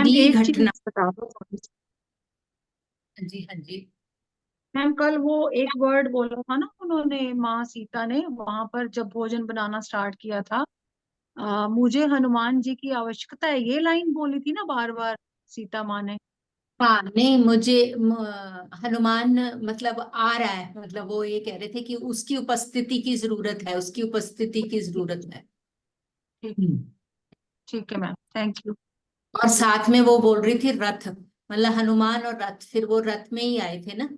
Ma'am अगली एक चीज घटना। बता दो थोड़ी सी। हाँ जी, हाँ जी। मैम कल वो एक वर्ड बोला था ना उन्होंने, माँ सीता ने वहां पर जब भोजन बनाना स्टार्ट किया था, मुझे हनुमान जी की आवश्यकता है, ये लाइन बोली थी ना बार बार सीता माँ ने। हाँ नहीं, मुझे हनुमान मतलब आ रहा है, मतलब वो ये कह रहे थे कि उसकी उपस्थिति की जरूरत है, उसकी उपस्थिति की जरूरत है। ठीक। हम्म। ठीक है मैम, थैंक यू। और साथ में वो बोल रही थी रथ, मतलब हनुमान और रथ, फिर वो रथ में ही आए थे ना।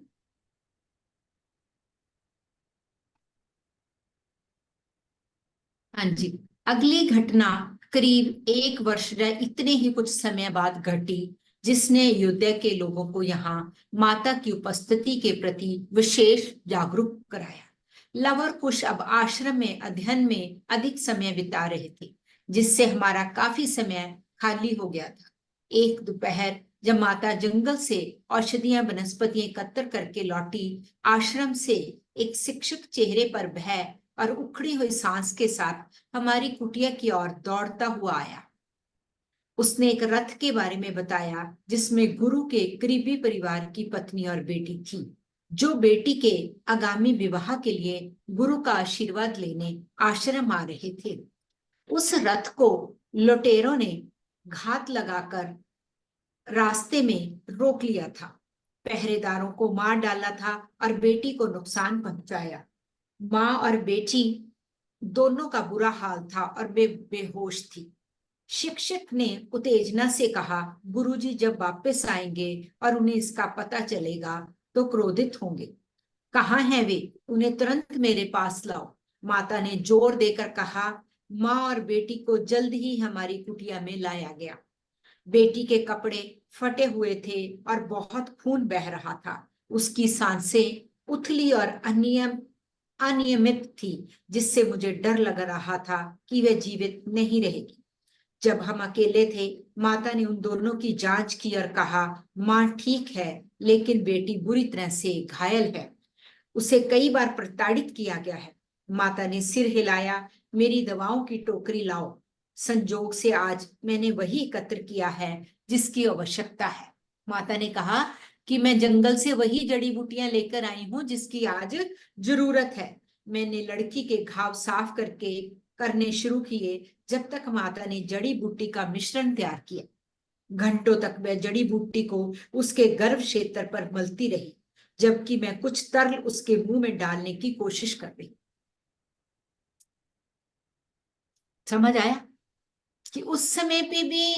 हाँ जी। अगली घटना करीब एक वर्ष या इतने ही कुछ समय बाद घटी, जिसने अयोध्या के लोगों को यहाँ माता की उपस्थिति के प्रति विशेष जागरूक कराया। लव और कुश अब आश्रम में अध्ययन में अधिक समय बिता रहे थे, जिससे हमारा काफी समय खाली हो गया था। एक दोपहर जब माता जंगल से औषधियां वनस्पतियां एकत्र करके लौटी, आश्रम से एक शिक्षक चेहरे पर भय और उखड़ी हुई सांस के साथ हमारी कुटिया की ओर दौड़ता हुआ आया। उसने एक रथ के बारे में बताया, जिसमें गुरु के करीबी परिवार की पत्नी और बेटी थी, जो बेटी के आगामी विवाह के लिए गुरु का आशीर्वाद लेने आश्रम आ रहे थे। उस रथ को लुटेरों ने घात लगाकर रास्ते में रोक लिया था, पहरेदारों को मार डाला था और बेटी को नुकसान पहुंचाया। माँ और बेटी दोनों का बुरा हाल था और वे बेहोश थी। शिक्षक ने उत्तेजना से कहा, गुरुजी जब वापस आएंगे और उन्हें इसका पता चलेगा तो क्रोधित होंगे। कहाँ हैं वे? उन्हें तुरंत मेरे पास लाओ, माता ने जोर देकर कहा। माँ और बेटी को जल्द ही हमारी कुटिया में लाया गया। बेटी के कपड़े फटे हुए थे और बहुत खून बह रहा था। उसकी सांसें उथली और अनियमित थी, जिससे मुझे डर लग रहा था कि वह जीवित नहीं रहेगी। जब हम अकेले थे, माता ने उन दोनों की जांच की और कहा, माँ ठीक है, लेकिन बेटी बुरी तरह से घायल है, उसे कई बार प्रताड़ित किया गया है। माता ने सिर हिलाया। मेरी दवाओं की टोकरी लाओ, संजोग से आज मैंने वही एकत्र किया है जिसकी आवश्यकता है। माता ने कहा कि मैं जंगल से वही जड़ी बूटियां लेकर आई हूं जिसकी आज जरूरत है। मैंने लड़की के घाव साफ करके करने शुरू किए, जब तक माता ने जड़ी बूटी का मिश्रण तैयार किया। घंटों तक वह जड़ी बूटी को उसके गर्भ क्षेत्र पर मलती रही, जबकि मैं कुछ तरल उसके मुंह में डालने की कोशिश कर रही। समझ आया कि उस समय पे भी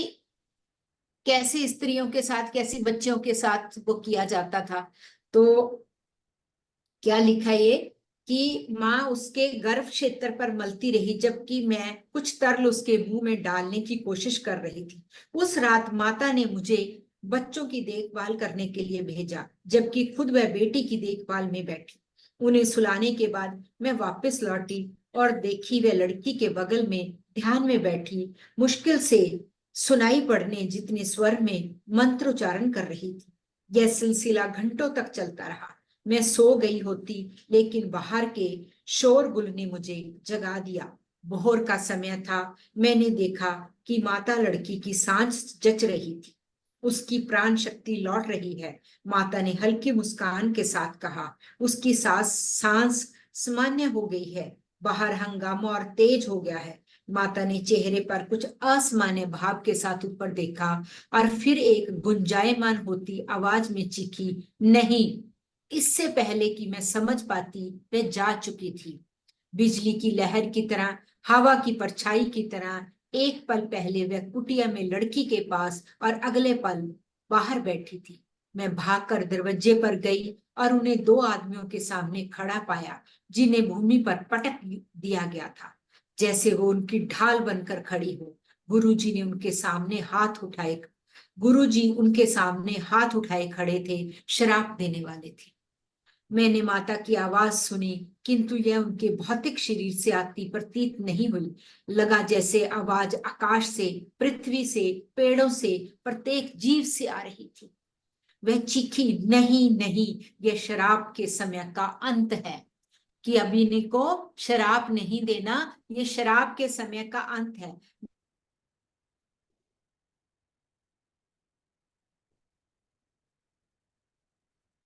कैसे स्त्रियों के साथ, कैसे बच्चों के साथ वो किया जाता था। तो क्या लिखा ये कि माँ उसके गर्भ क्षेत्र पर मलती रही, जबकि मैं कुछ तरल उसके मुंह में डालने की कोशिश कर रही थी। उस रात माता ने मुझे बच्चों की देखभाल करने के लिए भेजा, जबकि खुद वह बेटी की देखभाल में बैठी। उन्हें सुलाने के बाद मैं वापस लौटी और देखी वह लड़की के बगल में ध्यान में बैठी, मुश्किल से सुनाई पड़ने जितने स्वर में मंत्रोच्चारण कर रही थी। यह सिलसिला घंटों तक चलता रहा। मैं सो गई होती, लेकिन बाहर के शोरगुल ने मुझे जगा दिया। भोर का समय था। मैंने देखा कि माता लड़की की सांस जच रही थी, उसकी प्राण शक्ति लौट रही है। माता ने हल्की मुस्कान के साथ कहा, उसकी सांस सामान्य हो गई है, बाहर हंगामा और तेज हो गया है। माता ने चेहरे पर कुछ असामान्य भाव के साथ ऊपर देखा और फिर एक गुंजायमान होती आवाज में चीखी, नहीं। इससे पहले कि मैं समझ पाती, वह जा चुकी थी। बिजली की लहर की तरह, हवा की परछाई की तरह। एक पल पहले वह कुटिया में लड़की के पास और अगले पल बाहर बैठी थी। मैं भागकर दरवाजे पर गई और उन्हें दो आदमियों के सामने खड़ा पाया, जिन्हें भूमि पर पटक दिया गया था, जैसे वो उनकी ढाल बनकर खड़ी हो। गुरुजी ने उनके सामने हाथ उठाए गुरुजी उनके सामने हाथ उठाए खड़े थे, श्राप देने वाले थे। मैंने माता की आवाज सुनी, किंतु यह उनके भौतिक शरीर से आती प्रतीत नहीं हुई। लगा जैसे आवाज आकाश से, पृथ्वी से, पेड़ों से, प्रत्येक जीव से आ रही थी। वह चीखी, नहीं नहीं, यह शराब के समय का अंत है, कि अभिनी को शराब नहीं देना, यह शराब के समय का अंत है।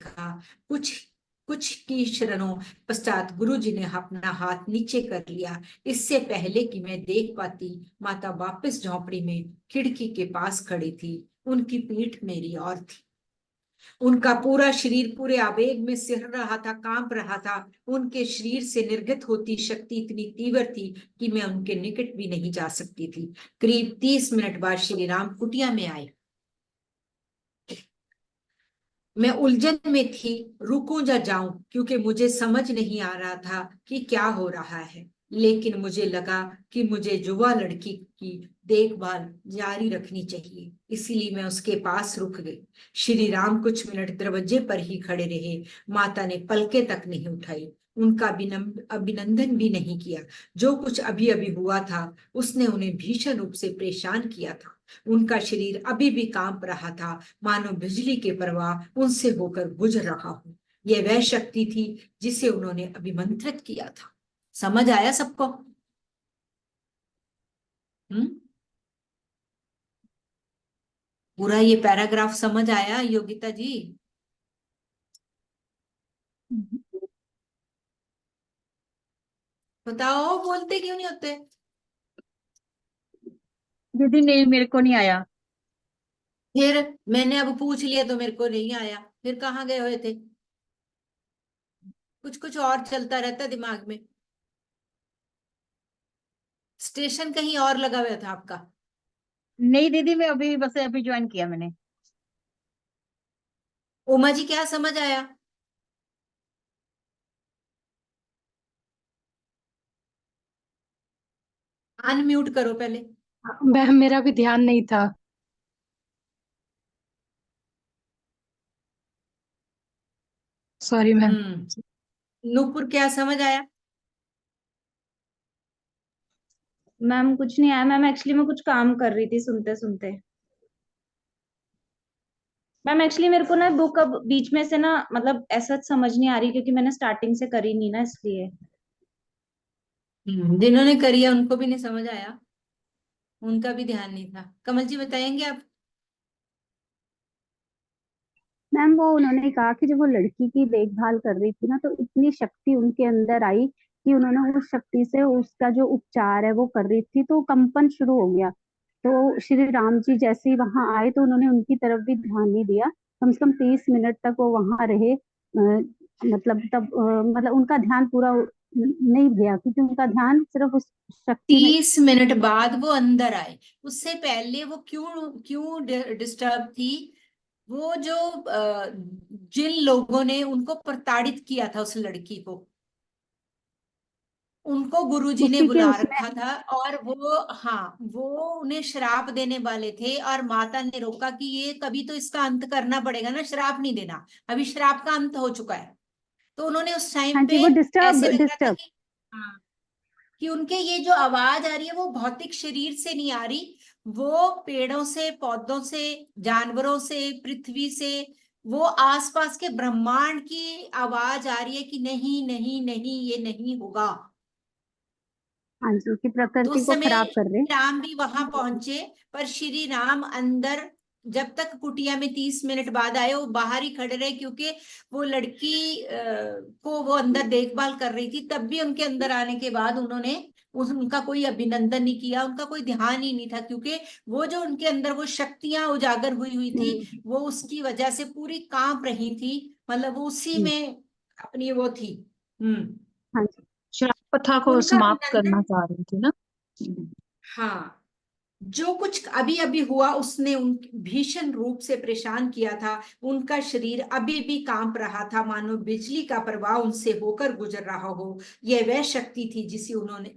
देखा। कुछ कुछ की क्षणों पश्चात गुरुजी ने अपना हाथ नीचे कर लिया। इससे पहले कि मैं देख पाती, माता वापस झोंपड़ी में खिड़की के पास खड़ी थी। उनकी पीठ मेरी ओर थी। उनका पूरा शरीर पूरे आवेग में सिहर रहा था, कांप रहा था। उनके शरीर से निर्गत होती शक्ति इतनी तीव्र थी कि मैं उनके निकट भी नहीं जा सकती थी। करीब 30 मिनट बाद श्री राम कुटिया में आए। मैं उलझन में थी, रुकूं या जाऊं, क्योंकि मुझे समझ नहीं आ रहा था कि क्या हो रहा है। लेकिन मुझे लगा कि मुझे युवा लड़की की देखभाल जारी रखनी चाहिए, इसलिए मैं उसके पास रुक गई। श्री राम कुछ मिनट दरवाजे पर ही खड़े रहे। माता ने पलके तक नहीं उठाई, उनका अभिनंदन भी नहीं किया। जो कुछ अभी अभी हुआ था उसने उन्हें भीषण रूप से परेशान किया था। उनका शरीर अभी भी कांप रहा था, मानो बिजली के प्रवाह उनसे होकर गुजर रहा हो। यह वह शक्ति थी जिसे उन्होंने अभिमंत्रित किया था। समझ आया सबको? हम्म। पूरा ये पैराग्राफ समझ आया योगिता जी? बताओ, बोलते क्यों नहीं होते? दीदी नहीं, मेरे को नहीं आया। फिर मैंने अब पूछ लिया तो मेरे को नहीं आया, फिर कहाँ गए हुए थे? कुछ कुछ और चलता रहता दिमाग में। स्टेशन कहीं और लगा हुआ था आपका? नहीं दीदी, मैं अभी बस अभी ज्वाइन किया मैंने। उमा जी, क्या समझ आया? अनम्यूट करो पहले। मैम मेरा भी ध्यान नहीं था। Sorry ma'am. नूपुर, क्या समझ आया? मैम कुछ नहीं आया मैम, एक्चुअली मैं कुछ काम कर रही थी सुनते सुनते। मैम एक्चुअली मेरे को ना बुक अब बीच में से ना मतलब ऐसा समझ नहीं आ रही, क्योंकि मैंने स्टार्टिंग से करी नहीं ना, इसलिए। जिन्होंने करी है उनको भी नहीं समझ आया, उनका भी ध्यान नहीं था। कमल जी, बताएंगे आप? मैम वो उन्होंने कहा कि जब वो लड़की की देखभाल कर रही थी ना, तो इतनी शक्ति उनके अंदर आई कि उन्होंने उस शक्ति से उसका जो उपचार है वो कर रही थी, तो कंपन शुरू हो गया। तो श्री राम जी जैसे ही वहां आए तो उन्होंने उनकी तरफ भी ध्यान नहीं दिया। कम से कम 30 मिनट तक वो वहां रहे। मतलब तब मतलब उनका ध्यान पूरा नहीं गया, क्योंकि उनका ध्यान सिर्फ उस शक्ति में। 30 मिनट बाद वो अंदर आए, उससे पहले वो क्यों क्यों डिस्टर्ब थी? वो जो जिन लोगों ने उनको प्रताड़ित किया था उस लड़की को, उनको गुरुजी ने उसी के बुला उसमें। रखा था। और वो, हाँ, वो उन्हें श्राप देने वाले थे, और माता ने रोका कि ये कभी तो इसका अंत करना पड़ेगा ना, श्राप नहीं देना, अभी श्राप का अंत हो चुका है। तो उन्होंने उस हाँ टाइम जी, पे वो डिस्टर्ब ऐसे लग रहा था डिस्टर्ब। कि, हाँ, कि उनके ये जो आवाज आ रही है वो भौतिक शरीर से नहीं आ रही, वो पेड़ों से, पौधों से, जानवरों से, पृथ्वी से, वो आसपास के ब्रह्मांड की आवाज आ रही है कि नहीं नहीं नहीं, ये नहीं होगा। हाँ जी, कि तो प्रकृति उस को समय खराब कर रहे। राम भी वहां पहुंचे, पर श्री राम अंदर, जब तक कुटिया में 30 मिनट बाद आए, वो बाहर ही खड़े रहे, क्योंकि वो लड़की को वो अंदर देखभाल कर रही थी। तब भी उनके अंदर आने के बाद उन्होंने उनका कोई अभिनंदन नहीं किया, उनका कोई ध्यान ही नहीं था, क्योंकि वो जो उनके अंदर वो शक्तियां उजागर हुई हुई थी, वो उसकी वजह से पूरी कांप रही थी। मतलब वो उसी हम्म, में अपनी वो थी। हम्म। हाँ जी। श्राप कथा को उनका समाप्त करना अभिनंदन, चाह रही थी ना। हाँ, जो कुछ अभी अभी हुआ उसने उन भीषण रूप से परेशान किया था। उनका शरीर अभी भी कांप रहा था, मानो बिजली का प्रवाह उनसे होकर गुजर रहा हो। यह वह शक्ति थी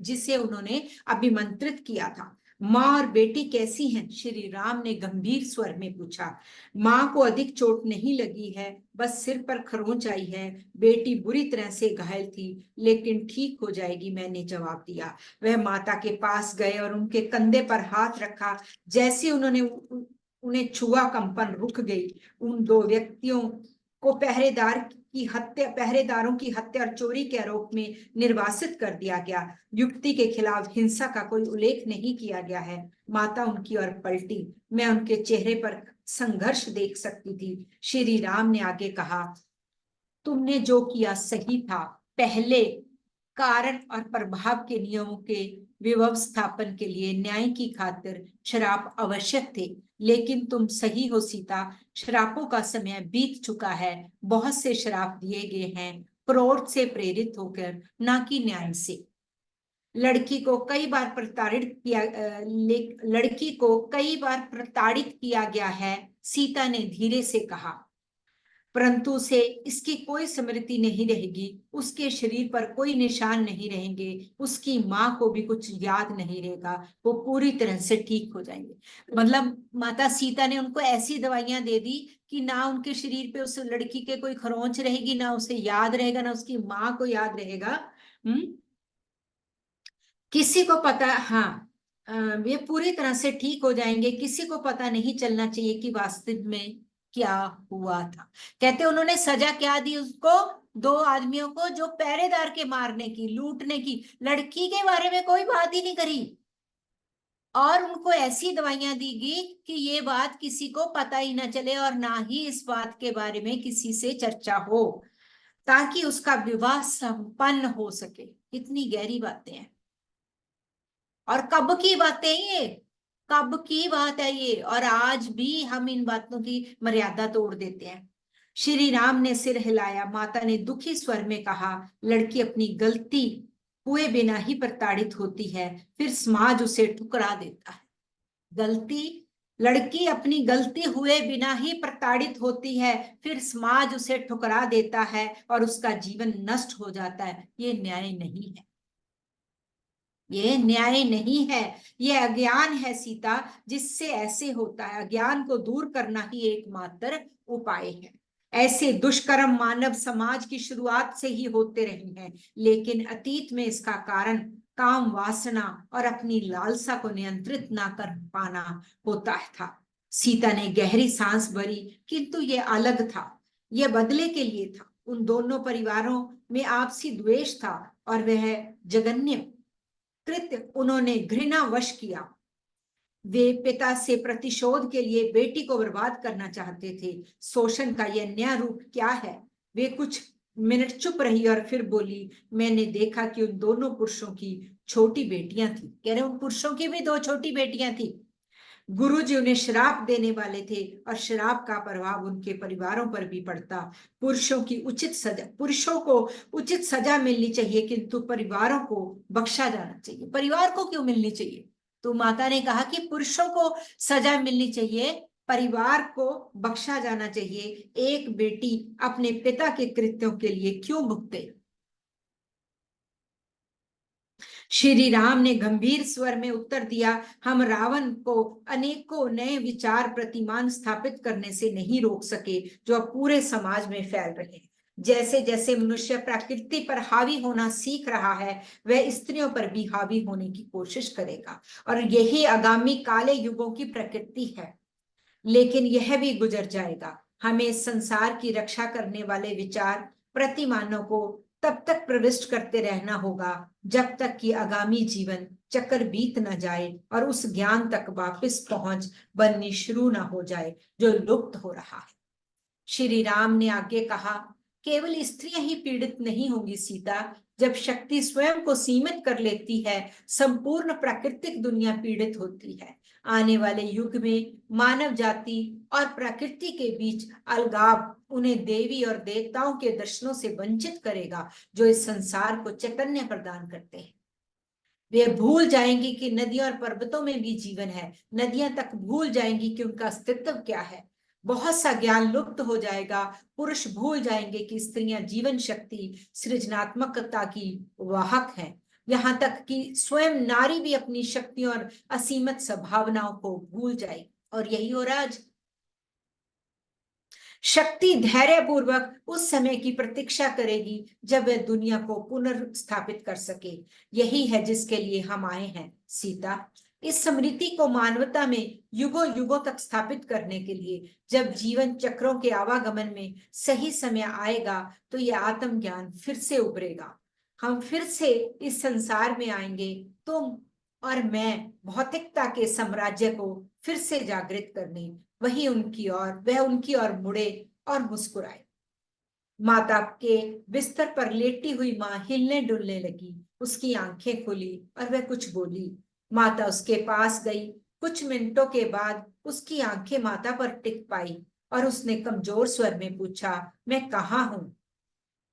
जिसे उन्होंने अभिमंत्रित किया था। माँ और बेटी कैसी हैं? श्री राम ने गंभीर स्वर में पूछा। माँ को अधिक चोट नहीं लगी है, बस सिर पर खरोंच आई है। बेटी बुरी तरह से घायल थी, लेकिन ठीक हो जाएगी, मैंने जवाब दिया। वह माता के पास गए और उनके कंधे पर हाथ रखा। जैसे उन्होंने उन्हें छुआ, कंपन रुक गई। उन दो व्यक्तियों को पहरेदारों की हत्या और चोरी के आरोप में निर्वासित कर दिया गया। युक्ति के खिलाफ हिंसा का कोई उल्लेख नहीं किया गया है। माता उनकी ओर पलटी। मैं उनके चेहरे पर संघर्ष देख सकती थी। श्री राम ने आगे कहा, तुमने जो किया सही था। पहले कारण और प्रभाव के नियमों के व्यवस्थापन के लिए न्याय की खातिर श्राप आवश्यक थे, लेकिन तुम सही हो सीता, श्रापों का समय बीत चुका है। बहुत से श्राप दिए गए हैं क्रोध से प्रेरित होकर, ना कि न्याय से। लड़की को कई बार प्रताड़ित किया गया है, सीता ने धीरे से कहा, परंतु उसे इसकी कोई स्मृति नहीं रहेगी, उसके शरीर पर कोई निशान नहीं रहेंगे, उसकी माँ को भी कुछ याद नहीं रहेगा, वो पूरी तरह से ठीक हो जाएंगे। मतलब माता सीता ने उनको ऐसी दवाइयां दे दी कि ना उनके शरीर पे उस लड़की के कोई खरोंच रहेगी, ना उसे याद रहेगा, ना उसकी माँ को याद रहेगा। किसी को पता, हाँ, वे पूरी तरह से ठीक हो जाएंगे, किसी को पता नहीं चलना चाहिए कि वास्तव में क्या हुआ था। कहते उन्होंने सजा क्या दी उसको? 2 आदमियों को जो पहरेदार के मारने की, लूटने की, लड़की के बारे में कोई बात ही नहीं करी, और उनको ऐसी दवाइयां दी गई कि ये बात किसी को पता ही ना चले और ना ही इस बात के बारे में किसी से चर्चा हो, ताकि उसका विवाह संपन्न हो सके। इतनी गहरी बातें हैं। और कब की बातें ये, कब की बात है ये, और आज भी हम इन बातों की मर्यादा तोड़ देते हैं। श्री राम ने सिर हिलाया। माता ने दुखी स्वर में कहा, लड़की अपनी गलती हुए बिना ही प्रताड़ित होती है, फिर समाज उसे ठुकरा देता है। लड़की अपनी गलती हुए बिना ही प्रताड़ित होती है, फिर समाज उसे ठुकरा देता है और उसका जीवन नष्ट हो जाता है। ये न्याय नहीं है, ये न्याय नहीं है, ये अज्ञान है सीता, जिससे ऐसे होता है। अज्ञान को दूर करना ही एकमात्र उपाय है। ऐसे दुष्कर्म मानव समाज की शुरुआत से ही होते रहे हैं, लेकिन अतीत में इसका कारण काम वासना और अपनी लालसा को नियंत्रित ना कर पाना होता था। सीता ने गहरी सांस भरी, किंतु ये अलग था, यह बदले के लिए था। उन दोनों परिवारों में आपसी द्वेष था और वह जघन्य कृत्य उन्होंने घृणावश किया। वे पिता से प्रतिशोध के लिए बेटी को बर्बाद करना चाहते थे। शोषण का यह नया रूप क्या है? वे कुछ मिनट चुप रही और फिर बोली, मैंने देखा कि उन दोनों पुरुषों की छोटी बेटियां थी। कह रहे उन पुरुषों की भी 2 छोटी बेटियां थी। गुरुजी उन्हें श्राप देने वाले थे और श्राप का प्रभाव उनके परिवारों पर भी पड़ता। पुरुषों को उचित सजा मिलनी चाहिए, किंतु परिवारों को बख्शा जाना चाहिए। परिवार को क्यों मिलनी चाहिए? तो माता ने कहा कि पुरुषों को सजा मिलनी चाहिए, परिवार को बख्शा जाना चाहिए। एक बेटी अपने पिता के कृत्यों के लिए क्यों भुगते? श्री राम ने गंभीर स्वर में उत्तर दिया, हम रावण को अनेकों नए विचार प्रतिमान स्थापित करने से नहीं रोक सके, जो अब पूरे समाज में फैल रहे हैं। जैसे जैसे मनुष्य प्रकृति पर हावी होना सीख रहा है, वह स्त्रियों पर भी हावी होने की कोशिश करेगा, और यही आगामी काले युगों की प्रकृति है। लेकिन यह भी गुजर जाएगा। हमें संसार की रक्षा करने वाले विचार प्रतिमानों को तब तक प्रविष्ट करते रहना होगा जब तक कि आगामी जीवन चक्र बीत न जाए और उस ज्ञान तक वापस पहुंच बननी शुरू न हो जाए जो लुप्त हो रहा है। श्री राम ने आगे कहा, केवल स्त्रियां ही पीड़ित नहीं होंगी सीता। जब शक्ति स्वयं को सीमित कर लेती है, संपूर्ण प्राकृतिक दुनिया पीड़ित होती है। आने वाले युग में मानव जाति और प्रकृति के बीच अलगाव उन्हें देवी और देवताओं के दर्शनों से वंचित करेगा, जो इस संसार को चैतन्य प्रदान करते हैं। वे भूल जाएंगी कि नदियों और पर्वतों में भी जीवन है। नदियां तक भूल जाएंगी कि उनका अस्तित्व क्या है। बहुत सा ज्ञान लुप्त हो जाएगा। पुरुष भूल जाएंगे कि स्त्रियां जीवन शक्ति, सृजनात्मकता की वाहक हैं। यहाँ तक कि स्वयं नारी भी अपनी शक्तियों और असीमित संभावनाओं को भूल जाएगी। और यही हो रहा आज। शक्ति धैर्यपूर्वक उस समय की प्रतीक्षा करेगी जब वह दुनिया को पुनर्स्थापित कर सके। यही है जिसके लिए हम आए हैं सीता। इस स्मृति को मानवता में युगों युगों तक स्थापित करने के लिए जब जीवन चक्रों के आवागमन में सही समय आएगा, तो यह आत्मज्ञान फिर से उभरेगा। हम फिर से इस संसार में आएंगे, तुम और मैं, भौतिकता के साम्राज्य को फिर से जागृत करने। वह उनकी ओर मुड़े और मुस्कुराए। माता के बिस्तर पर लेटी हुई माँ हिलने डुलने लगी। उसकी आंखें खुली और वह कुछ बोली। माता उसके पास गई। कुछ मिनटों के बाद उसकी आंखें माता पर टिक पाई और उसने कमजोर स्वर में पूछा, मैं कहाँ हूँ?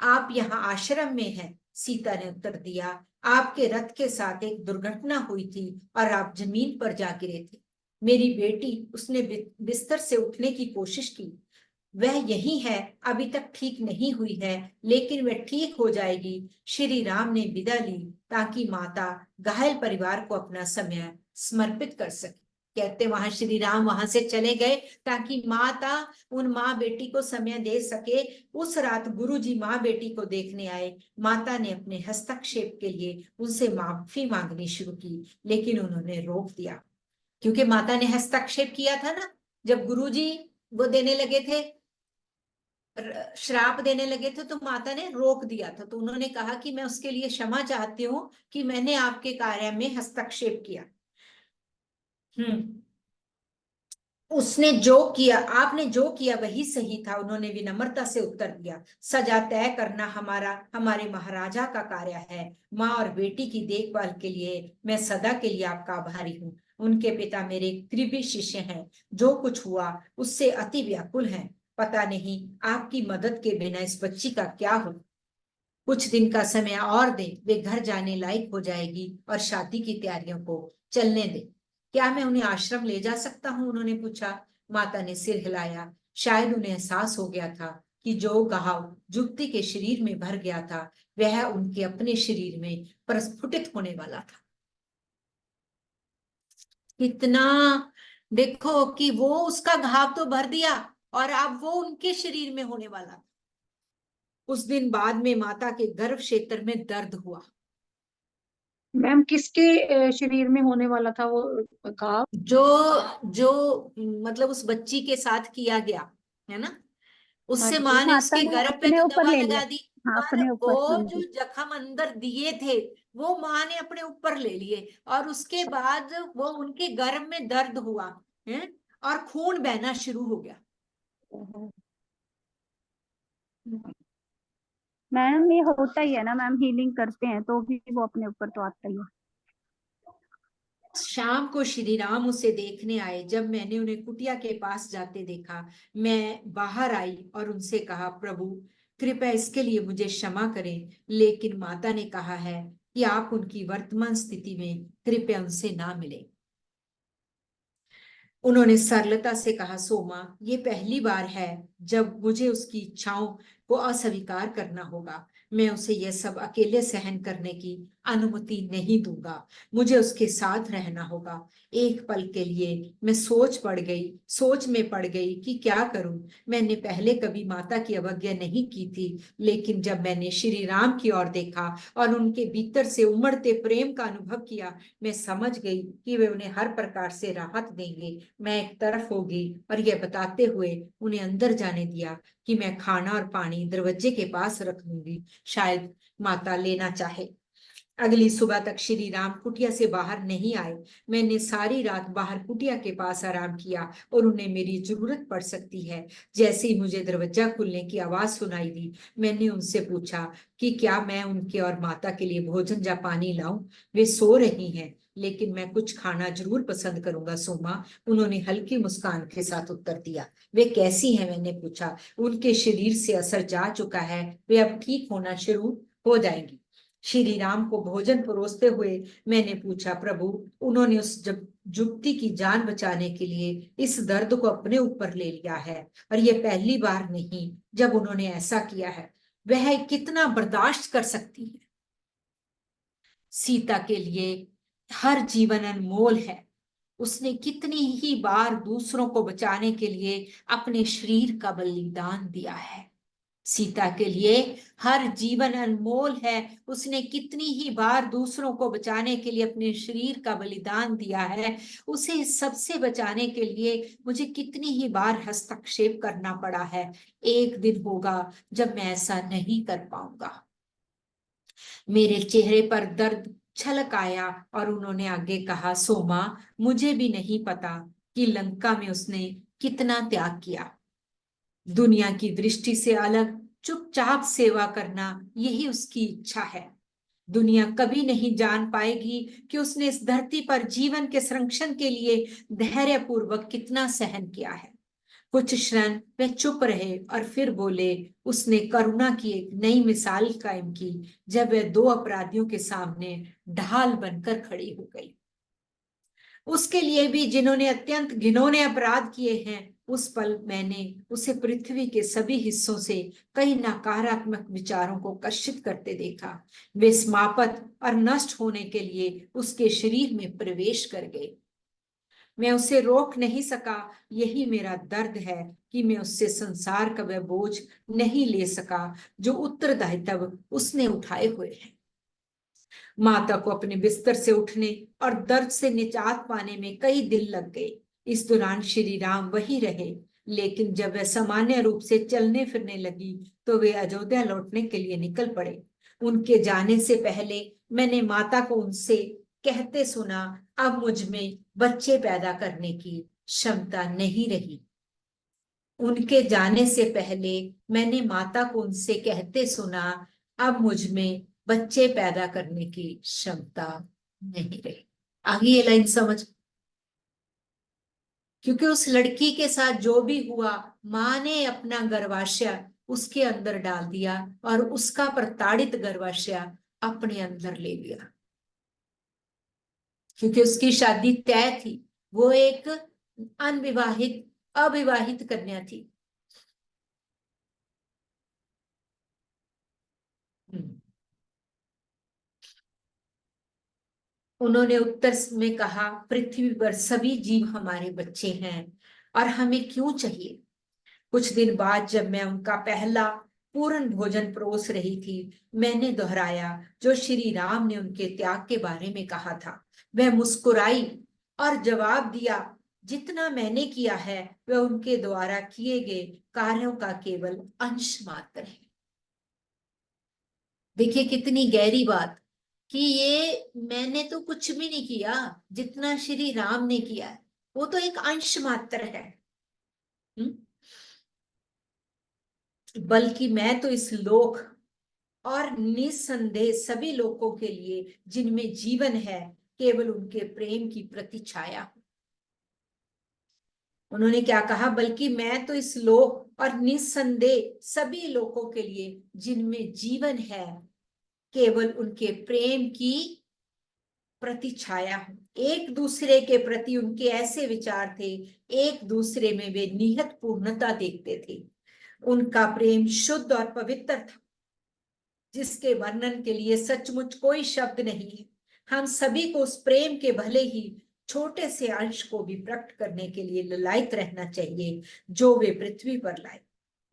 आप यहाँ आश्रम में हैं, सीता ने उत्तर दिया। आपके रथ के साथ एक दुर्घटना हुई थी और आप जमीन पर जा गिरे थे। मेरी बेटी, उसने बिस्तर से उठने की कोशिश की। वह यही है, अभी तक ठीक नहीं हुई है, लेकिन वह ठीक हो जाएगी। श्री राम ने विदा ली ताकि माता घायल परिवार को अपना समय समर्पित कर सके। कहते वहां श्री राम वहां से चले गए ताकि माता उन माँ बेटी को समय दे सके। उस रात गुरुजी माँ बेटी को देखने आए। माता ने अपने हस्तक्षेप के लिए उनसे माफी मांगनी शुरू की, लेकिन उन्होंने रोक दिया, क्योंकि माता ने हस्तक्षेप किया था ना। जब गुरुजी वो देने लगे थे, श्राप देने लगे थे, तो माता ने रोक दिया था। तो उन्होंने कहा कि मैं उसके लिए क्षमा चाहती हूँ कि मैंने आपके कार्य में हस्तक्षेप किया। उसने जो किया, आपने जो किया वही सही था, उन्होंने विनम्रता से उत्तर दिया। सजा तय करना हमारे महाराजा का कार्य है। माँ और बेटी की देखभाल के लिए मैं सदा के लिए आपका आभारी हूँ। उनके पिता मेरे करीबी शिष्य हैं। जो कुछ हुआ उससे अति व्याकुल हैं। पता नहीं आपकी मदद के बिना इस बच्ची का क्या हो। कुछ दिन का समय और दे, वे घर जाने लायक हो जाएगी और शादी की तैयारियों को चलने दे। क्या मैं उन्हें आश्रम ले जा सकता हूँ? उन्होंने पूछा। माता ने सिर हिलाया। शायद उन्हें एहसास हो गया था कि जो घाव युवती के शरीर में भर गया था वह उनके अपने शरीर में प्रस्फुटित होने वाला था। कितना देखो कि वो उसका घाव तो भर दिया और अब वो उनके शरीर में होने वाला था। उस दिन बाद में माता के गर्भ क्षेत्र में दर्द हुआ। मैम किसके शरीर में होने वाला था वो घाव? जो जो मतलब उस बच्ची के साथ किया गया है ना, हाँ उससे जी। माँ ने माता उसके ने गर्भ पे अपने तो ऊपर दवा ले लिया। लगा दी, हाँ, पर अपने ऊपर, वो हाँ जो जी। जख्म अंदर दिए थे वो माँ ने अपने ऊपर ले लिए, और उसके बाद वो उनके गर्भ में दर्द हुआ है और खून बहना शुरू हो गया। मैम ये होता ही है ना मैम, हीलिंग करते हैं तो भी वो अपने ऊपर तो आता ही है। शाम को श्री राम उसे देखने आए। जब मैंने उन्हें कुटिया के पास जाते देखा, मैं बाहर आई और उनसे कहा, प्रभु कृपया इसके लिए मुझे क्षमा करें, लेकिन माता ने कहा है कि आप उनकी वर्तमान स्थिति में कृपया उनसे ना मिले। उन्होंने सरलता से कहा, सोमा, ये पहली बार है जब मुझे उसकी इच्छाओं को अस्वीकार करना होगा। मैं उसे यह सब अकेले सहन करने की अनुमति नहीं दूंगा। मुझे उसके साथ रहना होगा। एक पल के लिए मैं सोच में पड़ गई कि क्या करूं। मैंने पहले कभी माता की अवज्ञा नहीं की थी, लेकिन जब मैंने श्री राम की ओर देखा और उनके भीतर से उमड़ते प्रेम का अनुभव किया, मैं समझ गई कि वे उन्हें हर प्रकार से राहत देंगे। मैं एक तरफ होगी और यह बताते हुए उन्हें अंदर जाने दिया कि मैं खाना और पानी दरवाजे के पास रख दूंगी, शायद माता लेना चाहे। अगली सुबह तक श्री राम कुटिया से बाहर नहीं आए। मैंने सारी रात बाहर कुटिया के पास आराम किया और उन्हें मेरी जरूरत पड़ सकती है। जैसे ही मुझे दरवाजा खुलने की आवाज सुनाई दी, मैंने उनसे पूछा कि क्या मैं उनके और माता के लिए भोजन या पानी लाऊं। वे सो रही हैं, लेकिन मैं कुछ खाना जरूर पसंद करूंगा, सोमा, उन्होंने हल्की मुस्कान के साथ उत्तर दिया। वे कैसी हैं? मैंने पूछा। उनके शरीर से असर जा चुका है, वे अब ठीक होना शुरू हो जाएंगी। श्री राम को भोजन परोसते हुए मैंने पूछा, प्रभु उन्होंने उस युवती की जान बचाने के लिए इस दर्द को अपने ऊपर ले लिया है, और यह पहली बार नहीं जब उन्होंने ऐसा किया है। वह कितना बर्दाश्त कर सकती है। सीता के लिए हर जीवन अनमोल है। उसने कितनी ही बार दूसरों को बचाने के लिए अपने शरीर का बलिदान दिया है। सीता के लिए हर जीवन अनमोल है। उसने कितनी ही बार दूसरों को बचाने के लिए अपने शरीर का बलिदान दिया है। उसे सबसे बचाने के लिए मुझे कितनी ही बार हस्तक्षेप करना पड़ा है। एक दिन होगा जब मैं ऐसा नहीं कर पाऊंगा। मेरे चेहरे पर दर्द छलक आया और उन्होंने आगे कहा, सोमा, मुझे भी नहीं पता कि लंका में उसने कितना त्याग किया। दुनिया की दृष्टि से अलग, चुपचाप सेवा करना, यही उसकी इच्छा है। दुनिया कभी नहीं जान पाएगी कि उसने इस धरती पर जीवन के संरक्षण के लिए धैर्यपूर्वक कितना सहन किया है। कुछ क्षण वे चुप रहे और फिर बोले, उसने करुणा की एक नई मिसाल कायम की जब वह दो अपराधियों के सामने ढाल बनकर खड़ी हो गई। उसके लिए भी जिन्होंने अत्यंत घिनौने अपराध किए हैं। उस पल मैंने उसे पृथ्वी के सभी हिस्सों से कई नकारात्मक विचारों को कर्षित करते देखा। वे समाप्त और नष्ट होने के लिए उसके शरीर में प्रवेश कर गए। मैं उसे रोक नहीं सका। यही मेरा दर्द है कि मैं उससे संसार का वह बोझ नहीं ले सका जो उत्तरदायित्व उसने उठाए हुए हैं। माता को अपने बिस्तर से उठने और दर्द से निजात पाने में कई दिन लग गए। इस दौरान श्री राम वही रहे, लेकिन जब वह सामान्य रूप से चलने फिरने लगी तो वे अयोध्या लौटने के लिए निकल पड़े। उनके जाने से पहले मैंने माता को उनसे कहते सुना, अब मुझ में बच्चे पैदा करने की क्षमता नहीं रही। उनके जाने से पहले मैंने माता को उनसे कहते सुना, अब मुझ में बच्चे पैदा करने की क्षमता नहीं रही। आगे ये लाइन समझ, क्योंकि उस लड़की के साथ जो भी हुआ, मां ने अपना गर्भाशय उसके अंदर डाल दिया और उसका प्रताड़ित गर्भाशय अपने अंदर ले लिया, क्योंकि उसकी शादी तय थी। वो एक अविवाहित कन्या थी। उन्होंने उत्तर में कहा, पृथ्वी पर सभी जीव हमारे बच्चे हैं और हमें क्यों चाहिए। कुछ दिन बाद जब मैं उनका पहला पूर्ण भोजन परोस रही थी, मैंने दोहराया जो श्री राम ने उनके त्याग के बारे में कहा था। वह मुस्कुराई और जवाब दिया, जितना मैंने किया है वह उनके द्वारा किए गए कार्यों का केवल अंश मात्र है। देखिए कितनी गहरी बात, कि ये मैंने तो कुछ भी नहीं किया, जितना श्री राम ने किया है वो तो एक अंश मात्र है। बल्कि मैं तो इस लोक और निस्संदेह सभी लोगों के लिए जिनमें जीवन है, केवल उनके प्रेम की प्रतिछाया हूं। उन्होंने क्या कहा, बल्कि मैं तो इस लोक और निस्संदेह सभी लोगों के लिए जिनमें जीवन है, केवल उनके प्रेम की प्रतिछाया हूं। एक दूसरे के प्रति उनके ऐसे विचार थे, एक दूसरे में वे निहित पूर्णता देखते थे। उनका प्रेम शुद्ध और पवित्र था, जिसके वर्णन के लिए सचमुच कोई शब्द नहीं है। हम सभी को उस प्रेम के भले ही छोटे से अंश को भी प्रकट करने के लिए ललायत रहना चाहिए जो वे पृथ्वी पर लाए।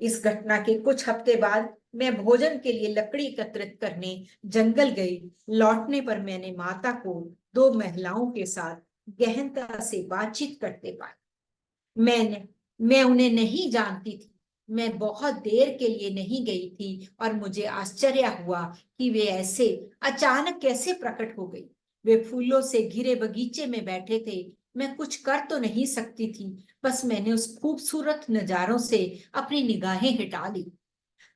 इस घटना के कुछ हफ्ते बाद मैं भोजन के लिए लकड़ी एकत्रित करने जंगल गई। लौटने पर मैंने माता को दो महिलाओं के साथ गहनता से बातचीत करते पाया। मैं उन्हें नहीं जानती थी। मैं बहुत देर के लिए नहीं गई थी और मुझे आश्चर्य हुआ कि वे ऐसे अचानक कैसे प्रकट हो गई। वे फूलों से घिरे बगीचे में बैठे थे। मैं कुछ कर तो नहीं सकती थी, बस मैंने उस खूबसूरत नजारों से अपनी निगाहें हटा ली।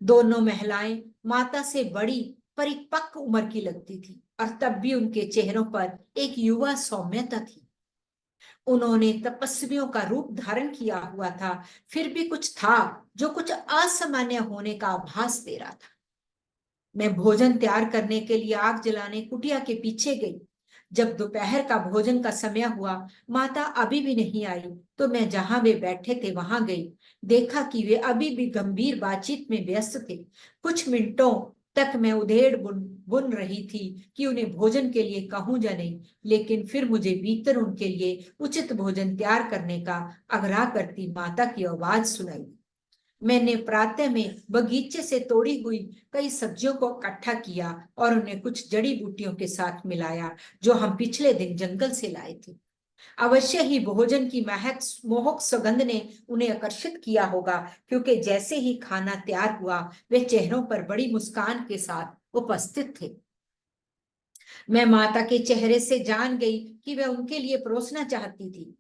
दोनों महिलाएं माता से बड़ी परिपक्व उम्र की लगती थी और तब भी उनके चेहरों पर एक युवा सौम्यता थी। उन्होंने तपस्वियों का रूप धारण किया हुआ था, फिर भी कुछ था जो कुछ असामान्य होने का आभास दे रहा था। मैं भोजन तैयार करने के लिए आग जलाने कुटिया के पीछे गई। जब दोपहर का भोजन का समय हुआ, माता अभी भी नहीं आई, तो मैं जहां वे बैठे थे वहां गई। देखा कि वे अभी भी गंभीर बातचीत में व्यस्त थे। कुछ मिनटों तक मैं उधेड़ बुन रही थी कि उन्हें भोजन के लिए कहूं या नहीं, लेकिन फिर मुझे भीतर उनके लिए उचित भोजन तैयार करने का आग्रह करती माता की आवाज सुनाई। मैंने प्रातः में बगीचे से तोड़ी हुई कई सब्जियों को इकट्ठा किया और उन्हें कुछ जड़ी बूटियों के साथ मिलाया जो हम पिछले दिन जंगल से लाए थे। अवश्य ही भोजन की मोहक सुगंध ने उन्हें आकर्षित किया होगा, क्योंकि जैसे ही खाना तैयार हुआ वे चेहरों पर बड़ी मुस्कान के साथ उपस्थित थे। मैं माता के चेहरे से जान गई कि वह उनके लिए परोसना चाहती थी।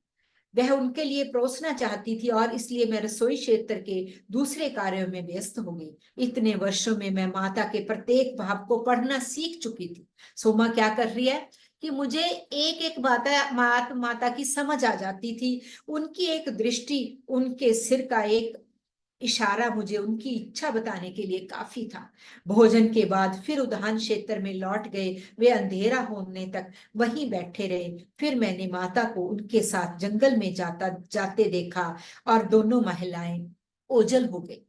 वह उनके लिए परोसना चाहती थी और इसलिए मैं रसोई क्षेत्र के दूसरे कार्यों में व्यस्त हो गई। इतने वर्षों में मैं माता के प्रत्येक भाव को पढ़ना सीख चुकी थी। सोमा क्या कर रही है कि मुझे एक एक माता की समझ आ जाती थी। उनकी एक दृष्टि, उनके सिर का एक इशारा मुझे उनकी इच्छा बताने के लिए काफी था। भोजन के बाद फिर उद्यान क्षेत्र में लौट गए। वे अंधेरा होने तक वहीं बैठे रहे। फिर मैंने माता को उनके साथ जंगल में जाते देखा और दोनों महिलाएं ओझल हो गई।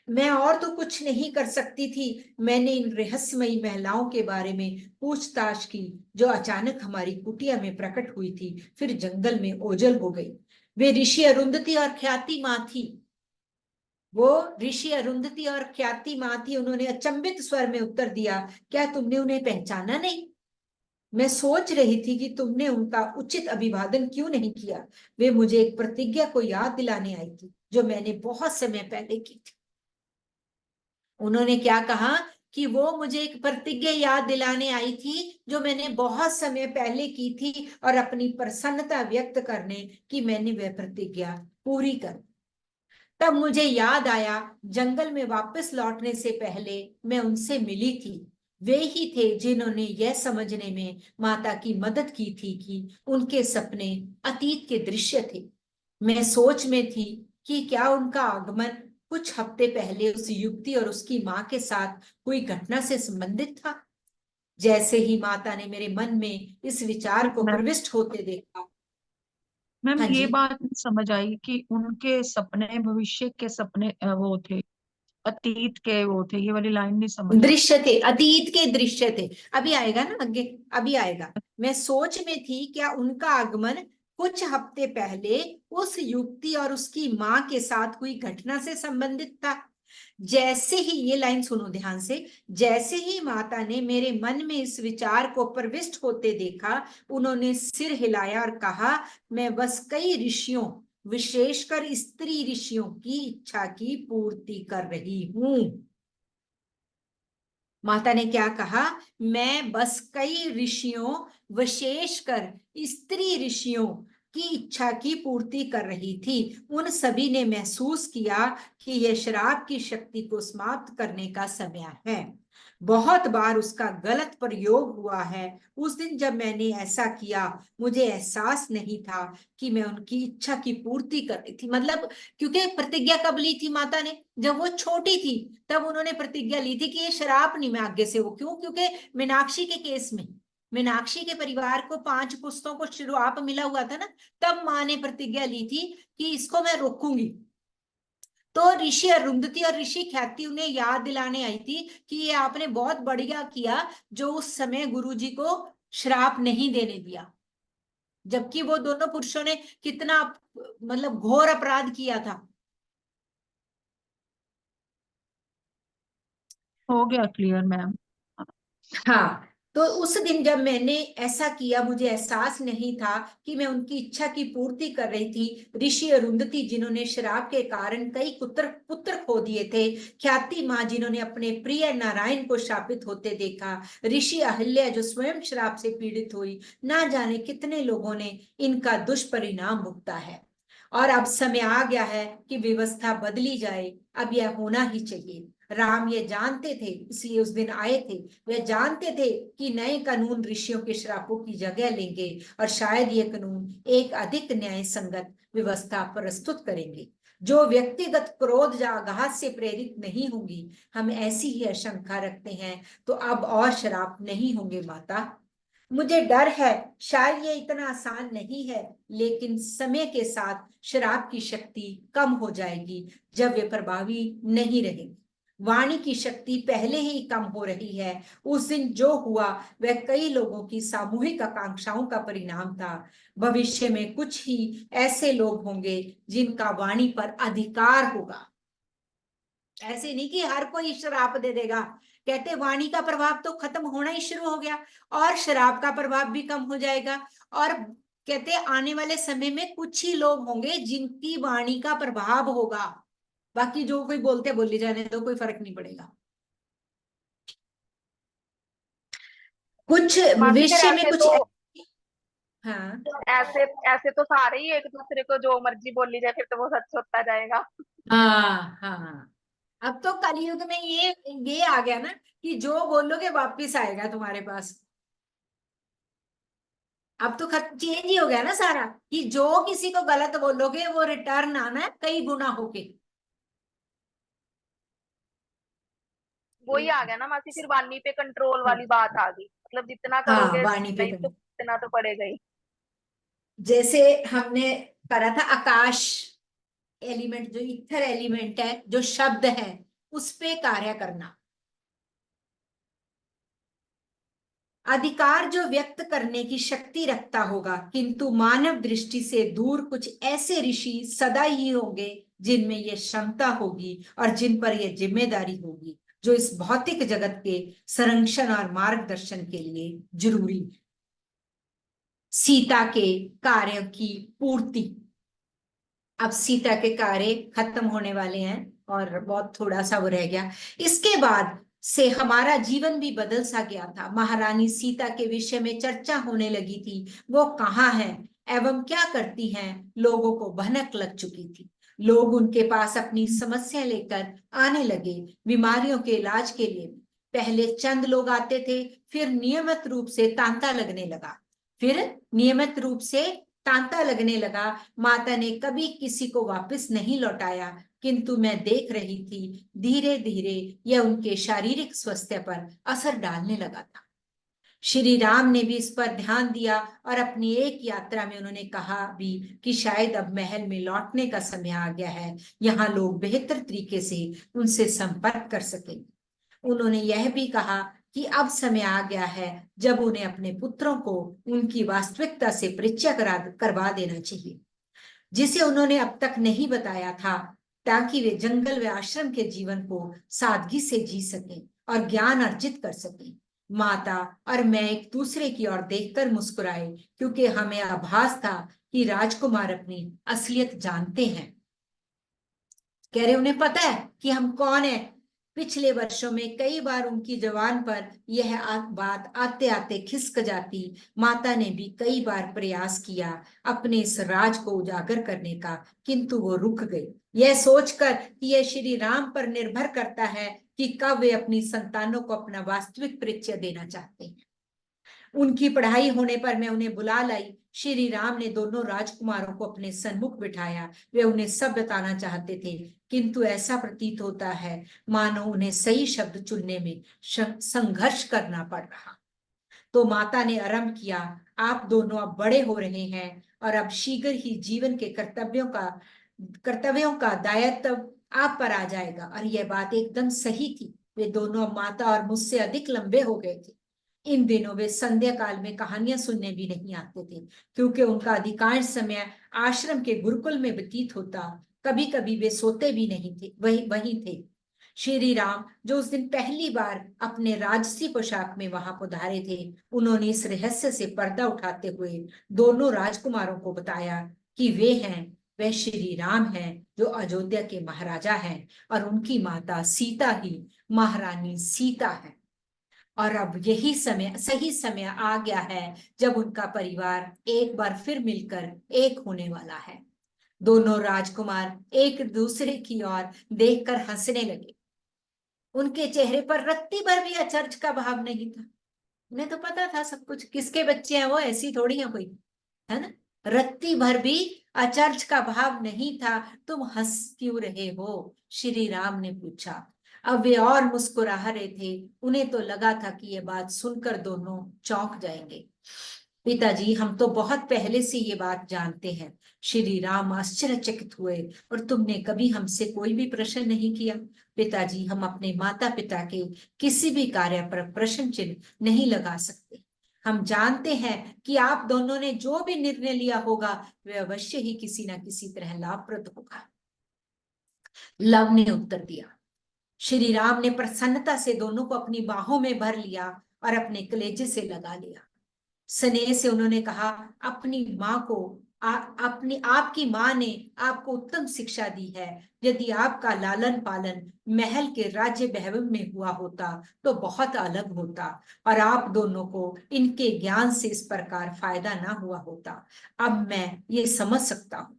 मैं और तो कुछ नहीं कर सकती थी। मैंने इन रहस्यमयी महिलाओं के बारे में पूछताछ की जो अचानक हमारी कुटिया में प्रकट हुई थी, फिर जंगल में ओझल हो गई। वे ऋषि अरुंधति और ख्याति मां थी। वो ऋषि अरुंधति और ख्याति मां थी। उन्होंने अचंभित स्वर में उत्तर दिया, क्या तुमने उन्हें पहचाना नहीं? मैं सोच रही थी कि तुमने उनका उचित अभिवादन क्यों नहीं किया। वे मुझे एक प्रतिज्ञा को याद दिलाने आई थी जो मैंने बहुत समय पहले की थी। उन्होंने क्या कहा कि वो मुझे एक प्रतिज्ञा याद दिलाने आई थी जो मैंने बहुत समय पहले की थी और अपनी प्रसन्नता व्यक्त करने कि मैंने वह प्रतिज्ञा पूरी कर। तब मुझे याद आया, जंगल में वापस लौटने से पहले मैं उनसे मिली थी। वे ही थे जिन्होंने यह समझने में माता की मदद की थी कि उनके सपने अतीत के दृश्य थे। मैं सोच में थी कि क्या उनका आगमन कुछ हफ्ते पहले उस युवती और उसकी मां के साथ हुई घटना से संबंधित था। जैसे ही माता ने मेरे मन में इस विचार को मैम प्रविष्ट होते देखा। मैम हाँ ये जी। बात नहीं समझ आई कि उनके सपने भविष्य के सपने वो थे, अतीत के वो थे, ये वाली लाइन नहीं समझ आई। दृश्य थे, अतीत के दृश्य थे। अभी आएगा ना आगे, अभी आएगा। मैं सोच में थी क्या उनका आगमन कुछ हफ्ते पहले उस युवती और उसकी मां के साथ हुई घटना से संबंधित था। जैसे ही, ये लाइन सुनो ध्यान से, जैसे ही माता ने मेरे मन में इस विचार को प्रविष्ट होते देखा, उन्होंने सिर हिलाया और कहा, मैं बस कई ऋषियों, विशेषकर स्त्री ऋषियों की इच्छा की पूर्ति कर रही हूं। माता ने क्या कहा? मैं बस कई ऋषियों, विशेषकर स्त्री ऋषियों की इच्छा की पूर्ति कर रही थी। उन सभी ने महसूस किया कि यह शराब की शक्ति को समाप्त करने का समय है। बहुत बार उसका गलत प्रयोग हुआ है। उस दिन जब मैंने ऐसा किया, मुझे एहसास नहीं था कि मैं उनकी इच्छा की पूर्ति कर रही थी। मतलब, क्योंकि प्रतिज्ञा कब ली थी माता ने? जब वो छोटी थी, तब उन्होंने प्रतिज्ञा ली थी कि ये शराब नहीं मैं आगे से। वो क्यों? क्योंकि मीनाक्षी के केस में, मीनाक्षी के परिवार को 5 पुस्तकों को श्राप मिला हुआ था ना, तब माँ ने प्रतिज्ञा ली थी कि इसको मैं रोकूंगी। तो ऋषि अरुंधति और ऋषि ख्याति उन्हें याद दिलाने आई थी कि ये आपने बहुत बढ़िया किया जो उस समय गुरुजी को श्राप नहीं देने दिया। जबकि वो दोनों पुरुषों ने कितना मतलब घोर अपराध किया था। हो गया क्लियर मैम। हाँ, तो उस दिन जब मैंने ऐसा किया, मुझे एहसास नहीं था कि मैं उनकी इच्छा की पूर्ति कर रही थी। ऋषि अरुंधति जिन्होंने शराब के कारण कई पुत्र पुत्र खो दिए थे, ख्याति माँ जिन्होंने अपने प्रिय नारायण को शापित होते देखा, ऋषि अहिल्या जो स्वयं शराब से पीड़ित हुई, ना जाने कितने लोगों ने इनका दुष्परिणाम भुगता है। और अब समय आ गया है कि व्यवस्था बदली जाए। अब यह होना ही चाहिए। राम ये जानते थे, इसलिए उस दिन आए थे। वे जानते थे कि नए कानून ऋषियों के श्रापों की जगह लेंगे और शायद ये कानून एक अधिक न्याय संगत व्यवस्था प्रस्तुत करेंगे जो व्यक्तिगत क्रोध या आघात से प्रेरित नहीं होंगी। हम ऐसी ही आशंका रखते हैं। तो अब और श्राप नहीं होंगे माता। मुझे डर है, शायद ये इतना आसान नहीं है, लेकिन समय के साथ शराब की शक्ति कम हो जाएगी जब वे प्रभावी नहीं रहेगी। वाणी की शक्ति पहले ही कम हो रही है। उस दिन जो हुआ वह कई लोगों की सामूहिक आकांक्षाओं का परिणाम था। भविष्य में कुछ ही ऐसे लोग होंगे जिनका वाणी पर अधिकार होगा। ऐसे नहीं कि हर कोई शराब दे देगा। कहते वाणी का प्रभाव तो खत्म होना ही शुरू हो गया और शराब का प्रभाव भी कम हो जाएगा। और कहते आने वाले समय में कुछ ही लोग होंगे जिनकी वाणी का प्रभाव होगा। बाकी जो कोई बोलते बोली जाने तो कोई फर्क नहीं पड़ेगा। कुछ मासी मेरे भविष्य में ऐसे कुछ तो हाँ ऐसे ऐसे तो सारे ही एक दूसरे को जो मर्जी बोली जाए, फिर तो वो सच होता जाएगा। हाँ हाँ। अब तो कलयुग में ये आ गया ना कि जो बोलोगे वापिस आएगा तुम्हारे पास। अब तो खत चेंज ही हो गया ना सारा, कि जो किसी को गलत बोलोगे वो रिटर्न आना है कई गुना होके। वही आ गया ना मासी, फिर वाणी पे कंट्रोल वाली बात आ गई, मतलब जितना हाँ करोगे वाणी पे टाइम तो इतना तो पड़ेगा ही। जैसे हमने करा था आकाश एलिमेंट, जो इथर एलिमेंट है, जो शब्द है, उस पे कार्य करना। अधिकार जो व्यक्त करने की शक्ति रखता होगा, किंतु मानव दृष्टि से दूर कुछ ऐसे ऋषि सदा ही होंगे जिनमें यह क्षमता होगी और जिन पर यह जिम्मेदारी होगी, जो इस भौतिक जगत के संरक्षण और मार्गदर्शन के लिए जरूरी है। सीता के कार्य की पूर्ति। अब सीता के कार्य खत्म होने वाले हैं और बहुत थोड़ा सा वो रह गया। इसके बाद से हमारा जीवन भी बदल सा गया था। महारानी सीता के विषय में चर्चा होने लगी थी। वो कहाँ है एवं क्या करती हैं, लोगों को भनक लग चुकी थी। लोग उनके पास अपनी समस्या लेकर आने लगे, बीमारियों के इलाज के लिए। पहले चंद लोग आते थे, फिर नियमित रूप से तांता लगने लगा। माता ने कभी किसी को वापस नहीं लौटाया, किंतु मैं देख रही थी धीरे धीरे यह उनके शारीरिक स्वास्थ्य पर असर डालने लगा था। श्री राम ने भी इस पर ध्यान दिया और अपनी एक यात्रा में उन्होंने कहा भी कि शायद अब महल में लौटने का समय आ गया है, यहाँ लोग बेहतर तरीके से उनसे संपर्क कर सकें। उन्होंने यह भी कहा कि अब समय आ गया है जब उन्हें अपने पुत्रों को उनकी वास्तविकता से परिचय करवा देना चाहिए, जिसे उन्होंने अब तक नहीं बताया था, ताकि वे जंगल व आश्रम के जीवन को सादगी से जी सकें और ज्ञान अर्जित कर सकें। माता और मैं एक दूसरे की ओर देखकर मुस्कुराए, क्योंकि हमें आभास था कि राजकुमार अपनी असलियत जानते हैं। कह रहे उन्हें पता है कि हम कौन है। पिछले वर्षों में कई बार उनकी जबान पर यह बात आते आते खिसक जाती। माता ने भी कई बार प्रयास किया अपने इस राज को उजागर करने का, किंतु वो रुक गई, यह सोचकर कि यह श्री राम पर निर्भर करता है कि कब वे अपनी संतानों को अपना वास्तविक परिचय देना चाहते हैं। उनकी पढ़ाई होने पर मैं उन्हें बुला लाई। श्री राम ने दोनों राजकुमारों को अपने सन्मुख बिठाया। वे उन्हें सब बताना चाहते थे, किंतु ऐसा प्रतीत होता है मानो उन्हें सही शब्द चुनने में संघर्ष करना पड़ रहा। तो माता ने आरंभ किया, आप दोनों अब बड़े हो रहे हैं और अब शीघ्र ही जीवन के कर्तव्यों का दायित्व आप पर आ जाएगा। और यह बात एकदम सही थी। वे दोनों माता और मुझसे अधिक लंबे हो गए थे। इन दिनों वे संध्या काल में कहानियां सुनने भी नहीं आते थे, क्योंकि उनका अधिकांश समय आश्रम के गुरुकुल में व्यतीत होता। कभी कभी वे सोते भी नहीं थे, वहीं थे। श्री राम, जो उस दिन पहली बार अपने राजसी पोशाक में वहां पधारे थे, उन्होंने इस रहस्य से पर्दा उठाते हुए दोनों राजकुमारों को बताया कि वह श्री राम हैं, जो अयोध्या के महाराजा हैं, और उनकी माता सीता ही महारानी सीता है। और अब यही सही समय आ गया है जब उनका परिवार एक बार फिर मिलकर एक होने वाला है। दोनों राजकुमार एक दूसरे की ओर देखकर हंसने लगे। उनके चेहरे पर रत्ती भर भी अचरज का भाव नहीं था। उन्हें तो पता था सब कुछ, किसके बच्चे हैं वो, ऐसी थोड़ी है कोई, है ना। रत्ती भर भी अचरज का भाव नहीं था। तुम हंस क्यों रहे हो, श्री राम ने पूछा। अब वे और मुस्कुरा रहे थे। उन्हें तो लगा था कि यह बात सुनकर दोनों चौंक जाएंगे। पिताजी, हम तो बहुत पहले से ये बात जानते हैं। श्री राम आश्चर्यचकित हुए। और तुमने कभी हमसे कोई भी प्रश्न नहीं किया। पिताजी, हम अपने माता पिता के किसी भी कार्य पर प्रश्न चिन्ह नहीं लगा सकते। हम जानते हैं कि आप दोनों ने जो भी निर्णय लिया होगा वह अवश्य ही किसी न किसी तरह लाभप्रद होगा। लव ने उत्तर दिया। श्री राम ने प्रसन्नता से दोनों को अपनी बाहों में भर लिया और अपने कलेजे से लगा लिया। स्नेह से उन्होंने कहा, अपनी माँ को अपनी आपकी माँ ने आपको उत्तम शिक्षा दी है। यदि आपका लालन पालन महल के राज्य वैभव में हुआ होता तो बहुत अलग होता और आप दोनों को इनके ज्ञान से इस प्रकार फायदा ना हुआ होता। अब मैं ये समझ सकता हूँ।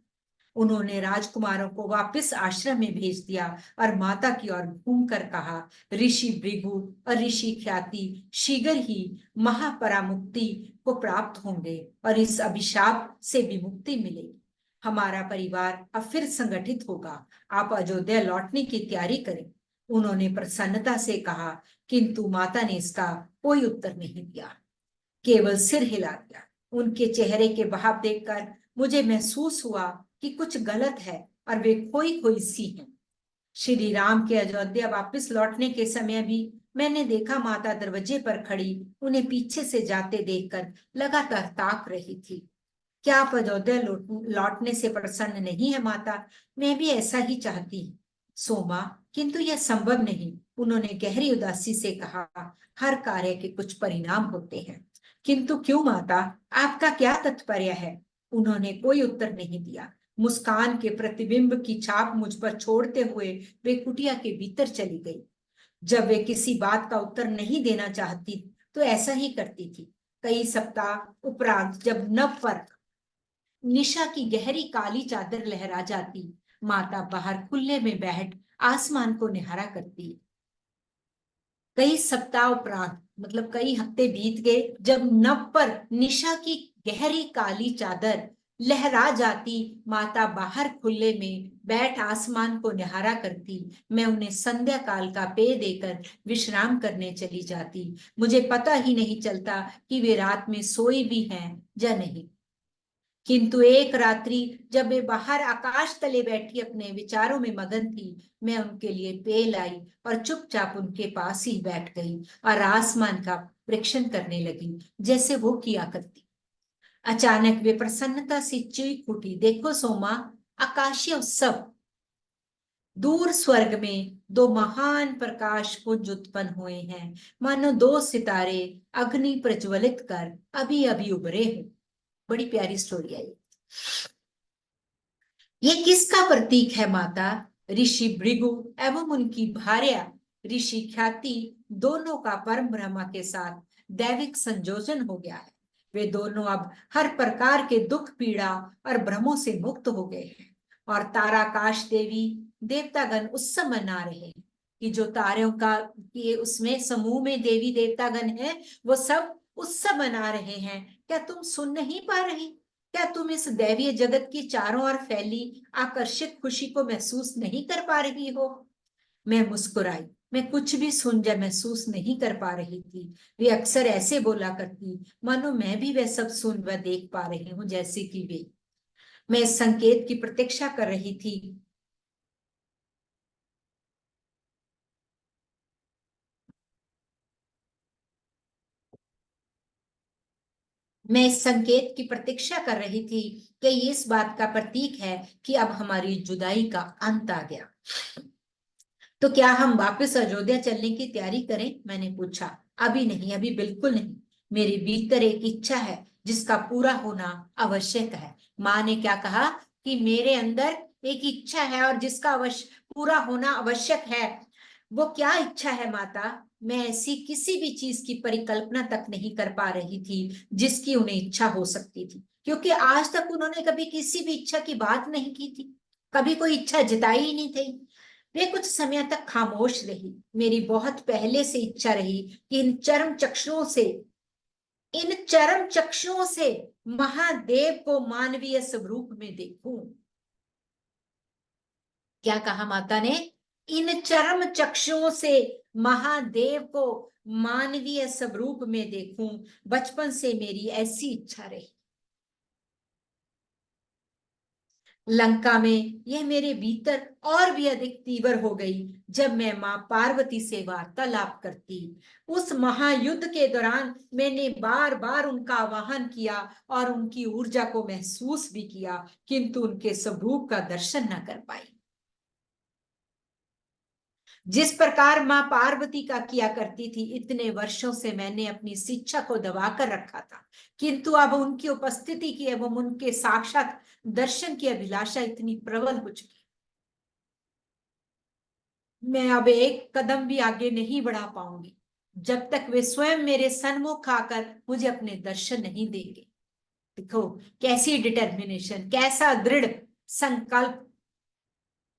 उन्होंने राजकुमारों को वापस आश्रम में भेज दिया और माता की ओर घूमकर कहा, ऋषि भृगु और ऋषि ख्याति शीघ्र ही महापरामुक्ति को प्राप्त होंगे और इस अभिशाप से विमुक्ति मिलेगी। हमारा परिवार अब फिर संगठित होगा। आप अयोध्या लौटने की तैयारी करें। उन्होंने प्रसन्नता से कहा, किंतु माता ने इसका कोई उत्तर नहीं दिया, केवल सिर हिला दिया। उनके चेहरे के भाव देखकर मुझे महसूस हुआ कि कुछ गलत है और वे खोई खोई सी हैं। श्री राम के अयोध्या वापस लौटने के समय भी मैंने देखा माता दरवाजे पर खड़ी उन्हें पीछे से जाते देखकर लगातार ताक रही थी। क्या आप अयोध्या लौटने से प्रसन्न नहीं है माता? मैं भी ऐसा ही चाहती हूँ सोमा, किंतु यह संभव नहीं। उन्होंने गहरी उदासी से कहा, हर कार्य के कुछ परिणाम होते हैं। किंतु क्यों माता, आपका क्या तात्पर्य है? उन्होंने कोई उत्तर नहीं दिया। मुस्कान के प्रतिबिंब की छाप मुझ पर छोड़ते हुए वे कुटिया के भीतर चली गई। जब वे किसी बात का उत्तर नहीं देना चाहती तो ऐसा ही करती थी। कई सप्ताह उपरांत जब नव पर निशा की गहरी काली चादर लहरा जाती, माता बाहर खुले में बैठ आसमान को निहारा करती। कई सप्ताह उपरांत मतलब कई हफ्ते बीत गए जब नभ पर निशा की गहरी काली चादर लहरा जाती, माता बाहर खुले में बैठ आसमान को निहारा करती। मैं उन्हें संध्या काल का पेय देकर विश्राम करने चली जाती। मुझे पता ही नहीं चलता कि वे रात में सोई भी हैं या नहीं। किंतु एक रात्रि जब वे बाहर आकाश तले बैठी अपने विचारों में मगन थी, मैं उनके लिए पेय लाई और चुपचाप उनके पास ही बैठ गई और आसमान का प्रेक्षण करने लगी जैसे वो किया करती। अचानक वे प्रसन्नता से चीख उठी, देखो सोमा, आकाशीय उत्सव। दूर स्वर्ग में दो महान प्रकाश पुंज उत्पन्न हुए हैं, मानो दो सितारे अग्नि प्रज्वलित कर अभी अभी उभरे हो। बड़ी प्यारी स्टोरी है ये किसका प्रतीक है माता? ऋषि भृगु एवं उनकी भार्या ऋषि ख्याति दोनों का परम ब्रह्मा के साथ दैविक संयोजन हो गया है। वे दोनों अब हर प्रकार के दुख पीड़ा और भ्रमों से मुक्त हो गए हैं और ताराकाश देवी देवतागण उत्सव मना रहे हैं कि जो तारों का ये उसमें समूह में देवी देवतागण है वो सब उत्सव मना रहे हैं। क्या तुम सुन नहीं पा रही? क्या तुम इस दैवीय जगत की चारों ओर फैली आकर्षित खुशी को महसूस नहीं कर पा रही हो? मैं मुस्कुराई। मैं कुछ भी सुन या महसूस नहीं कर पा रही थी। वे अक्सर ऐसे बोला करती मानो मैं भी वह सब सुन व देख पा रही हूँ जैसे कि वे। मैं इस संकेत की प्रतीक्षा कर रही थी। मैं इस संकेत की प्रतीक्षा कर रही थी कि ये इस बात का प्रतीक है कि अब हमारी जुदाई का अंत आ गया। तो क्या हम वापस अयोध्या चलने की तैयारी करें? मैंने पूछा। अभी नहीं, अभी बिल्कुल नहीं। मेरे भीतर एक इच्छा है जिसका पूरा होना आवश्यक है। माँ ने क्या कहा कि मेरे अंदर एक इच्छा है और जिसका पूरा होना आवश्यक है। वो क्या इच्छा है माता? मैं ऐसी किसी भी चीज की परिकल्पना तक नहीं कर पा रही थी जिसकी उन्हें इच्छा हो सकती थी, क्योंकि आज तक उन्होंने कभी किसी भी इच्छा की बात नहीं की थी, कभी कोई इच्छा जताई ही नहीं थी। वे कुछ समय तक खामोश रही। मेरी बहुत पहले से इच्छा रही कि इन चरम चक्षुओं से महादेव को मानवीय स्वरूप में देखूं। क्या कहा माता ने? इन चरम चक्षुओं से महादेव को मानवीय स्वरूप में देखूं। बचपन से मेरी ऐसी इच्छा रही। लंका में यह मेरे भीतर और भी अधिक तीव्र हो गई जब मैं मां पार्वती से वार्तालाप करती। उस महायुद्ध के दौरान मैंने बार बार उनका आवाहन किया और उनकी ऊर्जा को महसूस भी किया, किंतु उनके स्वरूप का दर्शन न कर पाई। जिस प्रकार माँ पार्वती का किया करती थी, इतने वर्षों से मैंने अपनी शिक्षा को दबा कर रखा था, किंतु अब उनकी उपस्थिति की एवं उनके साक्षात दर्शन की अभिलाषा इतनी प्रबल हो चुकी, मैं अब एक कदम भी आगे नहीं बढ़ा पाऊंगी जब तक वे स्वयं मेरे सन्मुख आकर मुझे अपने दर्शन नहीं देंगे। देखो कैसी डिटर्मिनेशन, कैसा दृढ़ संकल्प।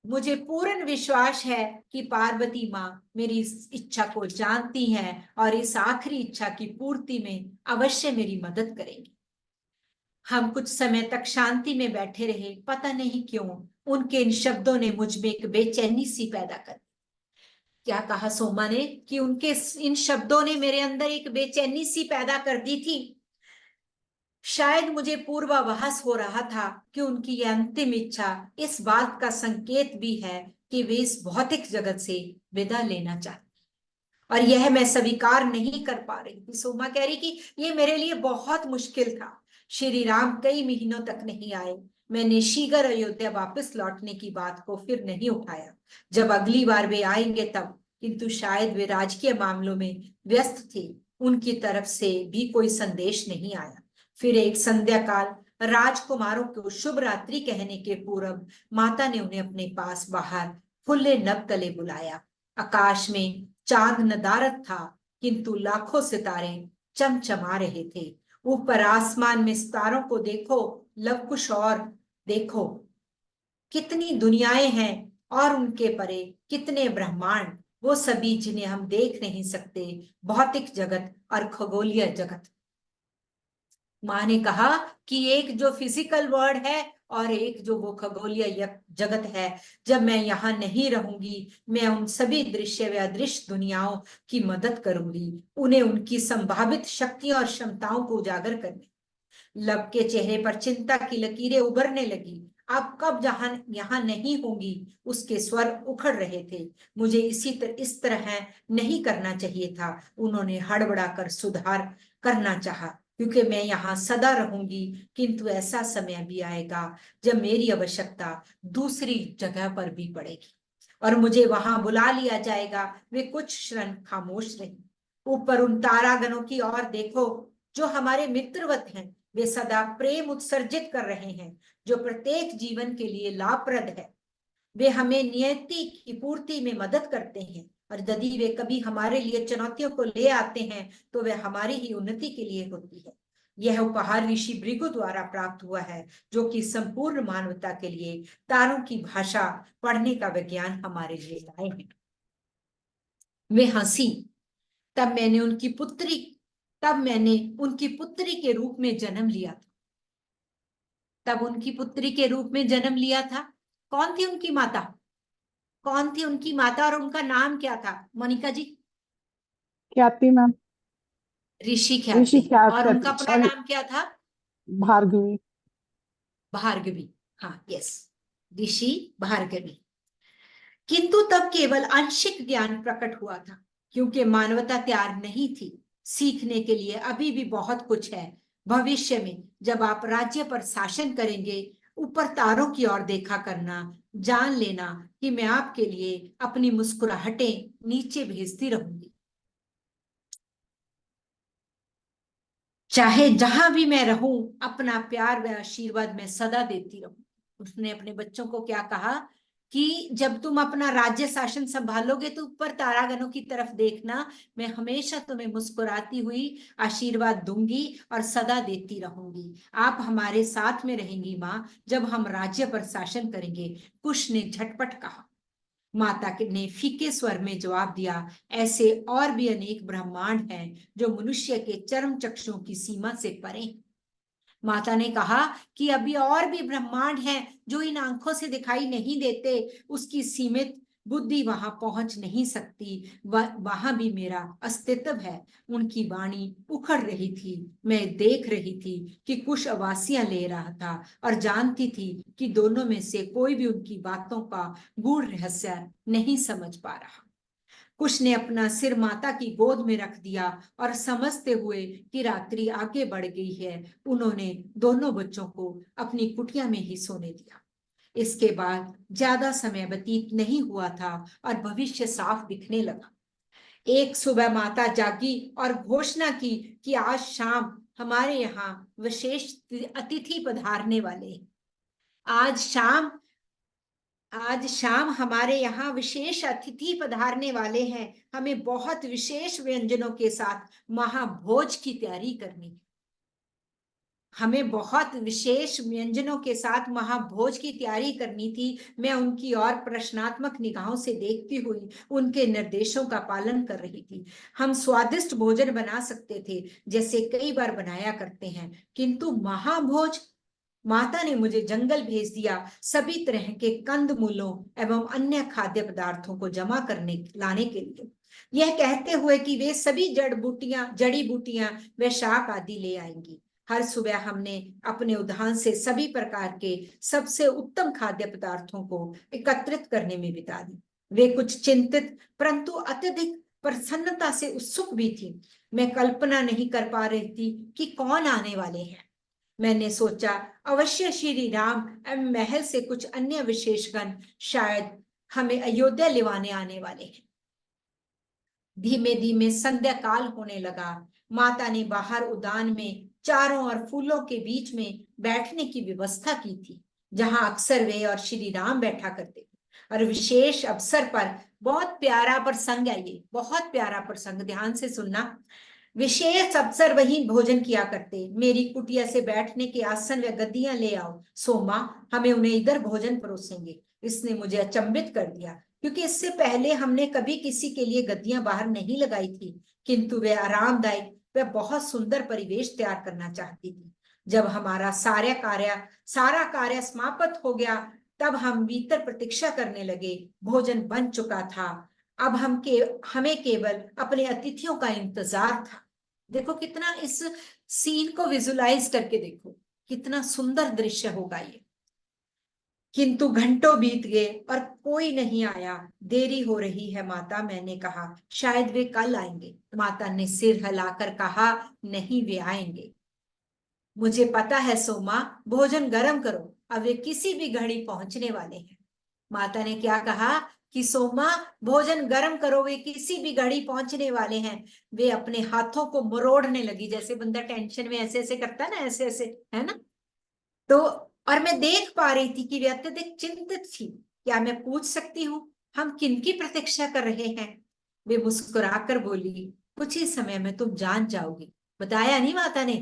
मुझे पूर्ण विश्वास है कि पार्वती माँ मेरी इस इच्छा को जानती हैं और इस आखिरी इच्छा की पूर्ति में अवश्य मेरी मदद करेंगी। हम कुछ समय तक शांति में बैठे रहे। पता नहीं क्यों उनके इन शब्दों ने मुझ में एक बेचैनी सी पैदा कर दी। क्या कहा सोमा ने कि उनके इन शब्दों ने मेरे अंदर एक बेचैनी सी पैदा कर दी थी। शायद मुझे पूर्वाभास हो रहा था कि उनकी यह अंतिम इच्छा इस बात का संकेत भी है कि वे इस भौतिक जगत से विदा लेना चाहते, और यह मैं स्वीकार नहीं कर पा रही थी। सोमा कह रही कि ये मेरे लिए बहुत मुश्किल था। श्री राम कई महीनों तक नहीं आए। मैंने शीघ्र अयोध्या वापस लौटने की बात को फिर नहीं उठाया। जब अगली बार वे आएंगे तब, किंतु शायद वे राजकीय मामलों में व्यस्त थे। उनकी तरफ से भी कोई संदेश नहीं आया। फिर एक संध्या काल राजकुमारों को शुभ रात्रि कहने के पूर्व माता ने उन्हें अपने पास बाहर खुले नभ तले बुलाया। आकाश में चांद नदारद था, किंतु लाखों सितारे चमचमा रहे थे। ऊपर आसमान में सितारों को देखो, लवकुश और देखो कितनी दुनियाएं हैं, और उनके परे कितने ब्रह्मांड, वो सभी जिन्हें हम देख नहीं सकते, भौतिक जगत और खगोलीय जगत। माँ ने कहा कि एक जो फिजिकल वर्ल्ड है और एक जो वो खगोलीय जगत है। जब मैं यहाँ नहीं रहूंगी, मैं उन सभी दृश्य व अदृश्य दुनियाओं की मदद करूंगी, उन्हें उनकी संभावित शक्तियों और क्षमताओं को उजागर करने। लब के चेहरे पर चिंता की लकीरें उभरने लगी। अब कब जहां यहाँ नहीं होंगी, उसके स्वर उखड़ रहे थे। मुझे इस तरह नहीं करना चाहिए था। उन्होंने हड़बड़ाकर सुधार करना चाहा, क्योंकि मैं यहाँ सदा रहूंगी, किंतु ऐसा समय भी आएगा जब मेरी आवश्यकता दूसरी जगह पर भी पड़ेगी और मुझे वहां बुला लिया जाएगा। वे कुछ क्षण खामोश रही। ऊपर उन तारागणों की ओर देखो जो हमारे मित्रवत हैं। वे सदा प्रेम उत्सर्जित कर रहे हैं, जो प्रत्येक जीवन के लिए लाभप्रद है। वे हमें नियति की पूर्ति में मदद करते हैं, और यदि वे कभी हमारे लिए चुनौतियों को ले आते हैं तो वे हमारी ही उन्नति के लिए होती है। यह उपहार ऋषि भृगु द्वारा प्राप्त हुआ है, जो कि संपूर्ण मानवता के लिए तारों की भाषा पढ़ने का विज्ञान हमारे लिए लाए हैं। वे हंसी। तब मैंने उनकी पुत्री के रूप में जन्म लिया था। तब उनकी पुत्री के रूप में जन्म लिया था। कौन थी उनकी माता? कौन थी उनकी माता और उनका नाम क्या था? मोनिका जी। ख्याति मैम। ऋषि ऋषि ख्याति। और उनका अपना और नाम क्या था? भार्गवी। भार्गवी। हाँ, यस, ऋषि भार्गवी। किंतु तब केवल आंशिक ज्ञान प्रकट हुआ था, क्योंकि मानवता तैयार नहीं थी। सीखने के लिए अभी भी बहुत कुछ है। भविष्य में जब आप राज्य पर शासन करेंगे, ऊपर तारों की ओर देखा करना, जान लेना कि मैं आपके लिए अपनी मुस्कुराहटें नीचे भेजती रहूंगी। चाहे जहां भी मैं रहूं, अपना प्यार व आशीर्वाद मैं सदा देती रहूं। उसने अपने बच्चों को क्या कहा कि जब तुम अपना राज्य शासन संभालोगे तो ऊपर तारागणों की तरफ देखना, मैं हमेशा तुम्हें मुस्कुराती हुई आशीर्वाद दूंगी और सदा देती रहूंगी। आप हमारे साथ में रहेंगी माँ, जब हम राज्य पर शासन करेंगे। कुश ने झटपट कहा। माता ने फीके स्वर में जवाब दिया, ऐसे और भी अनेक ब्रह्मांड हैं जो मनुष्य के चर्म चक्षुओं की सीमा से परे। माता ने कहा कि अभी और भी ब्रह्मांड हैं जो इन आंखों से दिखाई नहीं देते। उसकी सीमित बुद्धि वहां पहुंच नहीं सकती। वहां भी मेरा अस्तित्व है। उनकी वाणी उखड़ रही थी। मैं देख रही थी कि कुछ आवासियां ले रहा था और जानती थी कि दोनों में से कोई भी उनकी बातों का गूढ़ रहस्य नहीं समझ पा रहा। कुश ने अपना सिर माता की गोद में रख दिया और समझते हुए कि रात्रि आगे बढ़ गई है, उन्होंने दोनों बच्चों को अपनी कुटिया में ही सोने दिया। इसके बाद ज्यादा समय व्यतीत नहीं हुआ था और भविष्य साफ दिखने लगा। एक सुबह माता जागी और घोषणा की कि आज शाम हमारे यहाँ विशेष अतिथि पधारने वाले हैं। आज शाम हमारे यहाँ विशेष अतिथि पधारने वाले हैं। हमें बहुत विशेष व्यंजनों के साथ महाभोज की तैयारी करनी है। हमें बहुत विशेष व्यंजनों के साथ महाभोज की तैयारी करनी थी। मैं उनकी ओर प्रश्नात्मक निगाहों से देखती हुई उनके निर्देशों का पालन कर रही थी। हम स्वादिष्ट भोजन बना सकते थे जैसे कई बार बनाया करते हैं, किंतु महाभोज? माता ने मुझे जंगल भेज दिया सभी तरह के कंद मूलों एवं अन्य खाद्य पदार्थों को जमा करने लाने के लिए, यह कहते हुए कि वे सभी जड़ी बूटियां व शाक आदि ले आएंगी। हर सुबह हमने अपने उद्यान से सभी प्रकार के सबसे उत्तम खाद्य पदार्थों को एकत्रित करने में बिता दी। वे कुछ चिंतित परंतु अत्यधिक प्रसन्नता से उत्सुक भी थी। मैं कल्पना नहीं कर पा रही थी कि कौन आने वाले हैं। मैंने सोचा अवश्य श्री राम एवं महल से कुछ अन्य विशेषगण शायद हमें अयोध्या लिवाने आने वाले हैं। धीमे धीमे संध्या काल होने लगा। माता ने बाहर उद्यान में चारों ओर फूलों के बीच में बैठने की व्यवस्था की थी, जहां अक्सर वे और श्री राम बैठा करते थे। और विशेष अवसर पर बहुत प्यारा प्रसंग है, ये बहुत प्यारा प्रसंग, ध्यान से सुनना। विशेष अवसर वही भोजन किया करते। मेरी कुटिया से बैठने के आसन व गद्दियां ले आओ सोमा, हमें उन्हें इधर भोजन परोसेंगे। इसने मुझे अचंभित कर दिया, क्योंकि इससे पहले हमने कभी किसी के लिए गद्दियां बाहर नहीं लगाई थी, किंतु वे आरामदायक व बहुत सुंदर परिवेश तैयार करना चाहती थी। जब हमारा सारा कार्य समाप्त हो गया, तब हम भीतर प्रतीक्षा करने लगे। भोजन बन चुका था। अब हमें केवल अपने अतिथियों का इंतजार था। देखो कितना, इस सीन को विजुलाइज करके देखो कितना सुंदर दृश्य होगा ये। किंतु घंटों बीत गए और कोई नहीं आया। देरी हो रही है माता, मैंने कहा। शायद वे कल आएंगे। माता ने सिर हिलाकर कहा, नहीं, वे आएंगे। मुझे पता है सोमा, भोजन गर्म करो, अब वे किसी भी घड़ी पहुंचने वाले हैं। माता ने क्या कहा कि सोमा भोजन गर्म करो, वे किसी भी घड़ी पहुंचने वाले हैं। वे अपने हाथों को मरोड़ने लगी, जैसे बंदा टेंशन में ऐसे ऐसे करता है ना, ऐसे ऐसे, है ना। तो और मैं देख पा रही थी कि वे अत्यधिक चिंतित थी। क्या मैं पूछ सकती हूँ हम किनकी प्रतीक्षा कर रहे हैं? वे मुस्कुराकर बोली, कुछ ही समय में तुम जान जाओगी। बताया नहीं माता ने?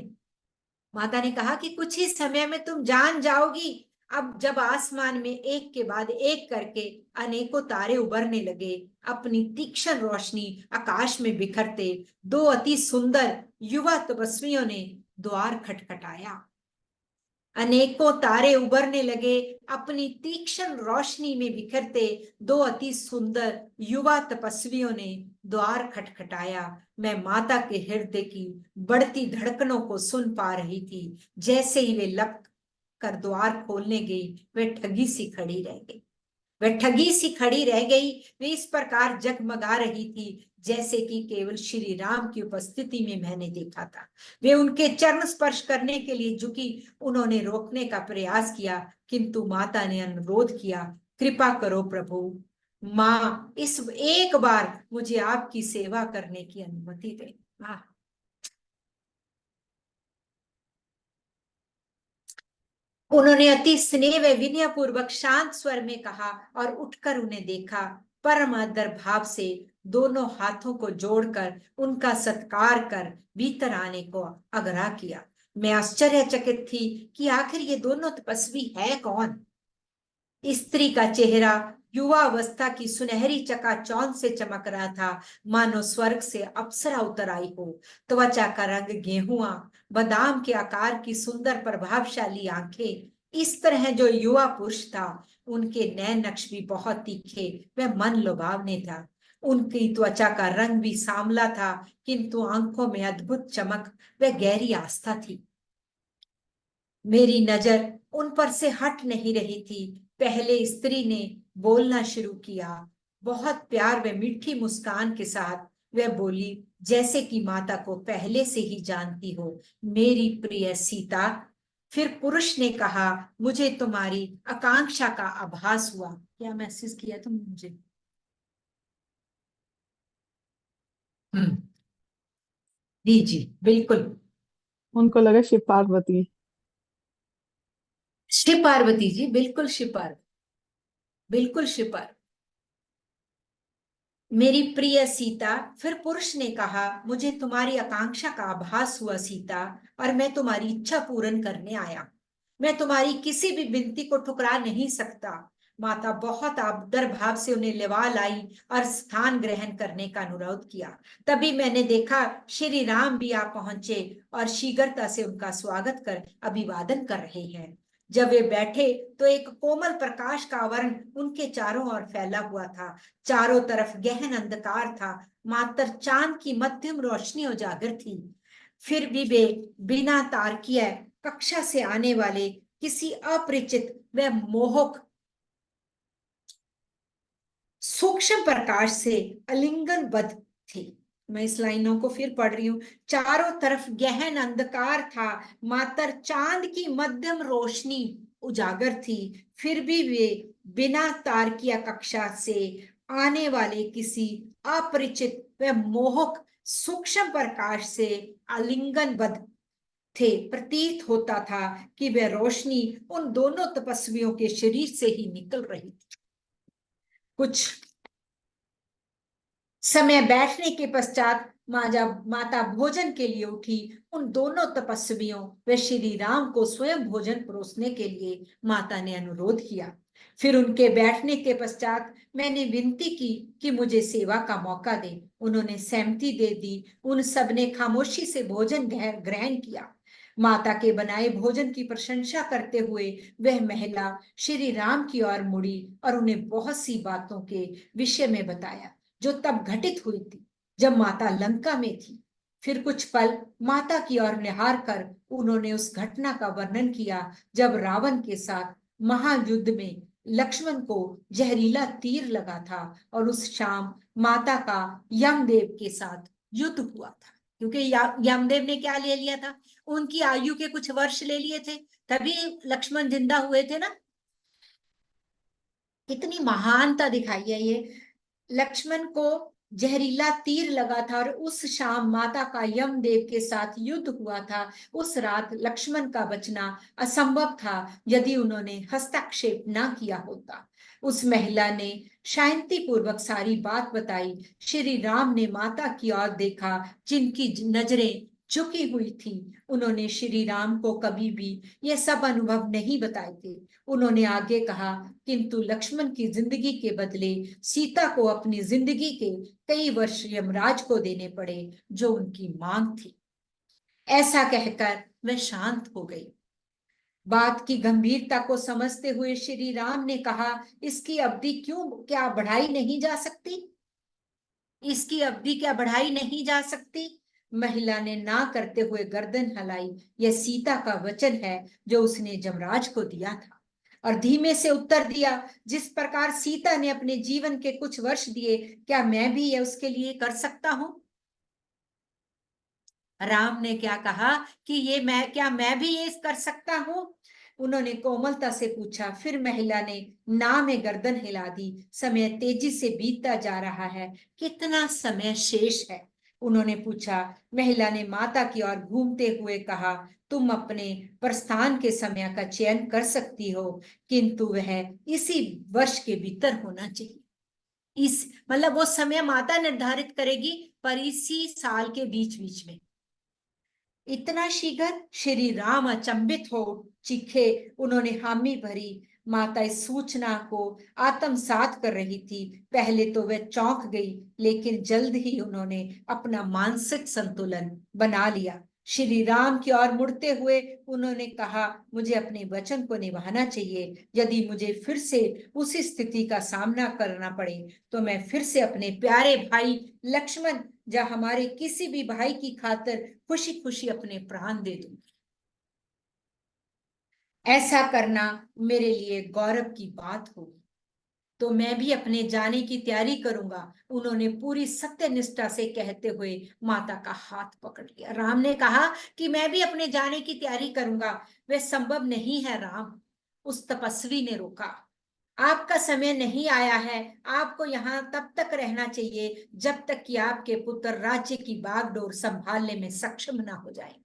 माता ने कहा कि कुछ ही समय में तुम जान जाओगी। अब जब आसमान में एक के बाद एक करके अनेकों तारे उभरने लगे, अपनी तीक्ष्ण रोशनी आकाश में बिखरते, दो अति सुंदर युवा तपस्वियों ने द्वार खटखटाया। अनेकों तारे उभरने लगे, अपनी तीक्ष्ण रोशनी में बिखरते दो अति सुंदर युवा तपस्वियों ने द्वार खटखटाया। मैं माता के हृदय की बढ़ती धड़कनों को सुन पा रही थी। जैसे ही वे लपक कर द्वार खोलने गई, वे ठगी सी खड़ी रह गई। वे इस प्रकार जगमगा रही थी जैसे कि केवल श्री राम की उपस्थिति में मैंने देखा था। वे उनके चरण स्पर्श करने के लिए झुकी। उन्होंने रोकने का प्रयास किया, किंतु माता ने अनुरोध किया, कृपा करो प्रभु, माँ, इस एक बार मुझे आपकी सेवा करने की अनुमति दें। उन्होंने अति स्नेह व विनय पूर्वक शांत स्वर में कहा और उठकर उन्हें देखा। परम आदर भाव से दोनों हाथों को जोड़कर उनका सत्कार कर भीतर आने को आग्रह किया। मैं आश्चर्यचकित थी कि आखिर ये दोनों तपस्वी है कौन। स्त्री का चेहरा युवा अवस्था की सुनहरी चकाचौंध से चमक रहा था, मानो स्वर्ग से अप्सरा उतर आई हो। त्वचा का रंग गेहुआ, बादाम के आकार की सुंदर प्रभावशाली आंखें। इस तरह जो युवा पुरुष था, उनके नैन नक्श भी बहुत तीखे व मन लुभावने था। उनकी त्वचा का रंग भी सांवला था, किंतु आंखों में अद्भुत चमक व गहरी आस्था थी। मेरी नजर उन पर से हट नहीं रही थी। पहले स्त्री ने बोलना शुरू किया। बहुत प्यार व मीठी मुस्कान के साथ वह बोली, जैसे कि माता को पहले से ही जानती हो, मेरी प्रिय सीता, फिर पुरुष ने कहा, मुझे तुम्हारी आकांक्षा का आभास हुआ। क्या मैसेज किया तुम मुझे? जी जी बिल्कुल। उनको लगा शिव पार्वती है। शिव पार्वती जी, बिल्कुल शिव पार्वती, बिल्कुल शिव पार्वती। मेरी प्रिय सीता, फिर पुरुष ने कहा, मुझे तुम्हारी आकांक्षा का आभास हुआ सीता, और मैं तुम्हारी इच्छा पूर्ण करने आया। मैं तुम्हारी किसी भी विनती को ठुकरा नहीं सकता। माता बहुत आदर भाव से उन्हें लिवा लाई और स्थान ग्रहण करने का अनुरोध किया। तभी मैंने देखा श्री राम भी आ पहुंचे और शीघ्रता से उनका स्वागत कर अभिवादन कर रहे हैं। जब वे बैठे तो एक कोमल प्रकाश का आवरण उनके चारों ओर फैला हुआ था। चारों तरफ गहन अंधकार था, मात्र चांद की मध्यम रोशनी उजागर थी। फिर भी वे बिना तारकीय कक्षा से आने वाले किसी अपरिचित व मोहक सूक्ष्म प्रकाश से आलिंगनबद्ध थे। मैं इस लाइनों को फिर पढ़ रही हूं। चारों तरफ गहन अंधकार था, मात्र चांद की मध्यम रोशनी उजागर थी। फिर भी वे बिना तारकीय कक्षा से आने वाले किसी अपरिचित व मोहक सूक्ष्म प्रकाश से आलिंगनबद्ध थे। प्रतीत होता था कि वह रोशनी उन दोनों तपस्वियों के शरीर से ही निकल रही थी। कुछ समय बैठने के पश्चात माता भोजन के लिए उठी। उन दोनों तपस्वियों व श्री राम को स्वयं भोजन परोसने के लिए माता ने अनुरोध किया। फिर उनके बैठने के पश्चात मैंने विनती की कि मुझे सेवा का मौका दे। उन्होंने सहमति दे दी। उन सब ने खामोशी से भोजन ग्रहण किया। माता के बनाए भोजन की प्रशंसा करते हुए वह महिला श्री राम की ओर मुड़ी और उन्हें बहुत सी बातों के विषय में बताया जो तब घटित हुई थी जब माता लंका में थी। फिर कुछ पल माता की ओर निहार कर उन्होंने उस घटना का वर्णन किया जब रावण के साथ महायुद्ध में लक्ष्मण को जहरीला तीर लगा था और उस शाम माता का यमदेव के साथ युद्ध हुआ था। क्योंकि यमदेव ने क्या ले लिया था? उनकी आयु के कुछ वर्ष ले लिए थे, तभी लक्ष्मण जिंदा हुए थे ना। कितनी महानता दिखाई है ये। लक्ष्मण को जहरीला तीर लगा था और उस शाम माता का यमदेव के साथ युद्ध हुआ था। उस रात लक्ष्मण का बचना असंभव था यदि उन्होंने हस्तक्षेप ना किया होता। उस महिला ने शांतिपूर्वक सारी बात बताई। श्री राम ने माता की ओर देखा जिनकी नजरें झुकी हुई थी। उन्होंने श्री राम को कभी भी ये सब अनुभव नहीं बताए थे। उन्होंने आगे कहा, किंतु लक्ष्मण की जिंदगी के बदले सीता को अपनी जिंदगी के कई वर्ष यमराज को देने पड़े जो उनकी मांग थी। ऐसा कहकर वह शांत हो गई। बात की गंभीरता को समझते हुए श्री राम ने कहा, इसकी अवधि क्या बढ़ाई नहीं जा सकती? इसकी अवधि क्या बढ़ाई नहीं जा सकती? महिला ने ना करते हुए गर्दन हिलाई। यह सीता का वचन है जो उसने जमराज को दिया था। और धीमे से उत्तर दिया, जिस प्रकार सीता ने अपने जीवन के कुछ वर्ष दिए, क्या मैं भी यह उसके लिए कर सकता हूं? राम ने क्या कहा कि मैं भी ये कर सकता हूं? उन्होंने कोमलता से पूछा। फिर महिला ने ना में गर्दन हिला दी। समय तेजी से बीतता जा रहा है, कितना समय शेष है? उन्होंने पूछा। महिला ने माता की ओर घूमते हुए कहा, तुम अपने प्रस्थान के समय का चयन कर सकती हो, किंतु वह इसी वर्ष के भीतर होना चाहिए। इस मतलब वो समय माता निर्धारित करेगी, पर इसी साल के बीच बीच में। इतना शीघ्र? श्री राम अचंभित हो चीखे। उन्होंने हामी भरी। माता इस सूचना को आत्मसात कर रही थी। पहले तो वह चौंक गई, लेकिन जल्द ही उन्होंने अपना मानसिक संतुलन बना लिया। श्री राम की ओर मुड़ते हुए उन्होंने कहा, मुझे अपने वचन को निभाना चाहिए। यदि मुझे फिर से उसी स्थिति का सामना करना पड़े तो मैं फिर से अपने प्यारे भाई लक्ष्मण या हमारे किसी भी भाई की खातिर खुशी खुशी अपने प्राण दे दूंगी। ऐसा करना मेरे लिए गौरव की बात होगी। तो मैं भी अपने जाने की तैयारी करूंगा, उन्होंने पूरी सत्य निष्ठा से कहते हुए माता का हाथ पकड़ लिया। राम ने कहा कि मैं भी अपने जाने की तैयारी करूंगा। वह संभव नहीं है राम, उस तपस्वी ने रोका। आपका समय नहीं आया है, आपको यहाँ तब तक रहना चाहिए जब तक कि आपके पुत्र राज्य की बागडोर संभालने में सक्षम ना हो जाए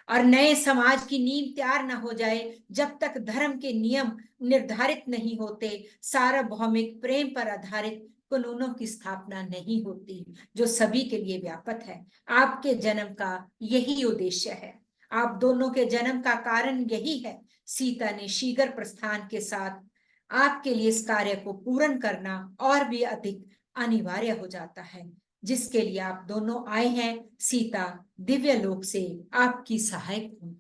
और नए समाज की नींव तैयार ना हो जाए, जब तक धर्म के नियम निर्धारित नहीं होते, सार्वभौमिक प्रेम पर आधारित कानूनों की स्थापना नहीं होती जो सभी के लिए व्यापक है। आपके जन्म का यही उद्देश्य है, आप दोनों के जन्म का कारण यही है। सीता ने शीघ्र प्रस्थान के साथ आपके लिए इस कार्य को पूर्ण करना और भी अधिक अनिवार्य हो जाता है जिसके लिए आप दोनों आए हैं। सीता दिव्य लोक से आपकी सहायक हूं।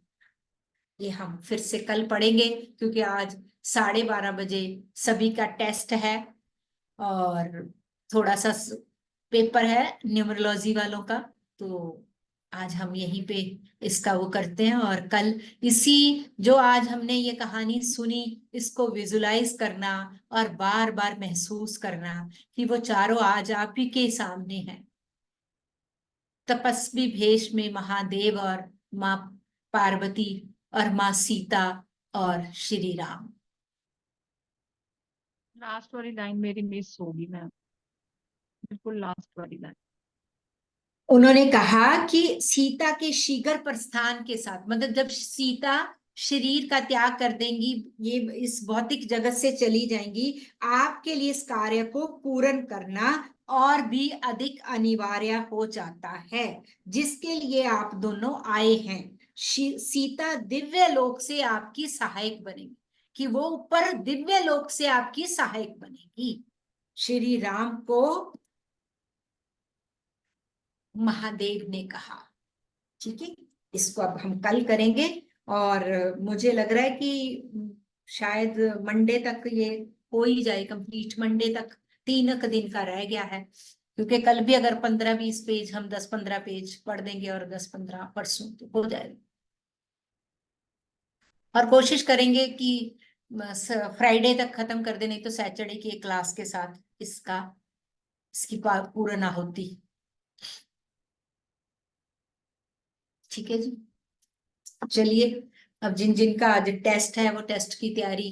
ये हम फिर से कल पढ़ेंगे क्योंकि आज 12:30 बजे सभी का टेस्ट है और थोड़ा सा पेपर है न्यूमरोलॉजी वालों का, तो आज हम यहीं पे इसका वो करते हैं और कल इसी जो आज हमने ये कहानी सुनी इसको विजुलाइज करना और बार बार महसूस करना कि वो चारों आज आप ही के सामने हैं। तपस्वी भेष में महादेव और माँ पार्वती और माँ सीता और श्री राम। लास्ट वाली लाइन मेरी मिस होगी मैम, बिल्कुल लास्ट वाली लाइन। उन्होंने कहा कि सीता के शीघ्र प्रस्थान के साथ, मतलब जब सीता शरीर का त्याग कर देंगी, ये इस भौतिक जगत से चली जाएंगी, आपके लिए इस कार्य को पूर्ण करना और भी अधिक अनिवार्य हो जाता है जिसके लिए आप दोनों आए हैं। सीता दिव्य लोक से आपकी सहायक बनेगी, कि वो ऊपर दिव्य लोक से आपकी सहायक बनेगी। श्री राम को महादेव ने कहा। ठीक है, इसको अब हम कल करेंगे और मुझे लग रहा है कि शायद मंडे तक ये हो ही जाए कंप्लीट। मंडे तक 3 दिन का रह गया है क्योंकि कल भी अगर 15-20 पेज हम 10-15 पेज पढ़ देंगे और 10-15 परसों तो हो जाएगा। और कोशिश करेंगे कि फ्राइडे तक खत्म कर दे, नहीं तो सैटरडे की एक क्लास के साथ इसकी पूर्ण आहुति। ठीक है जी, चलिए अब जिन जिनका आज टेस्ट है वो टेस्ट की तैयारी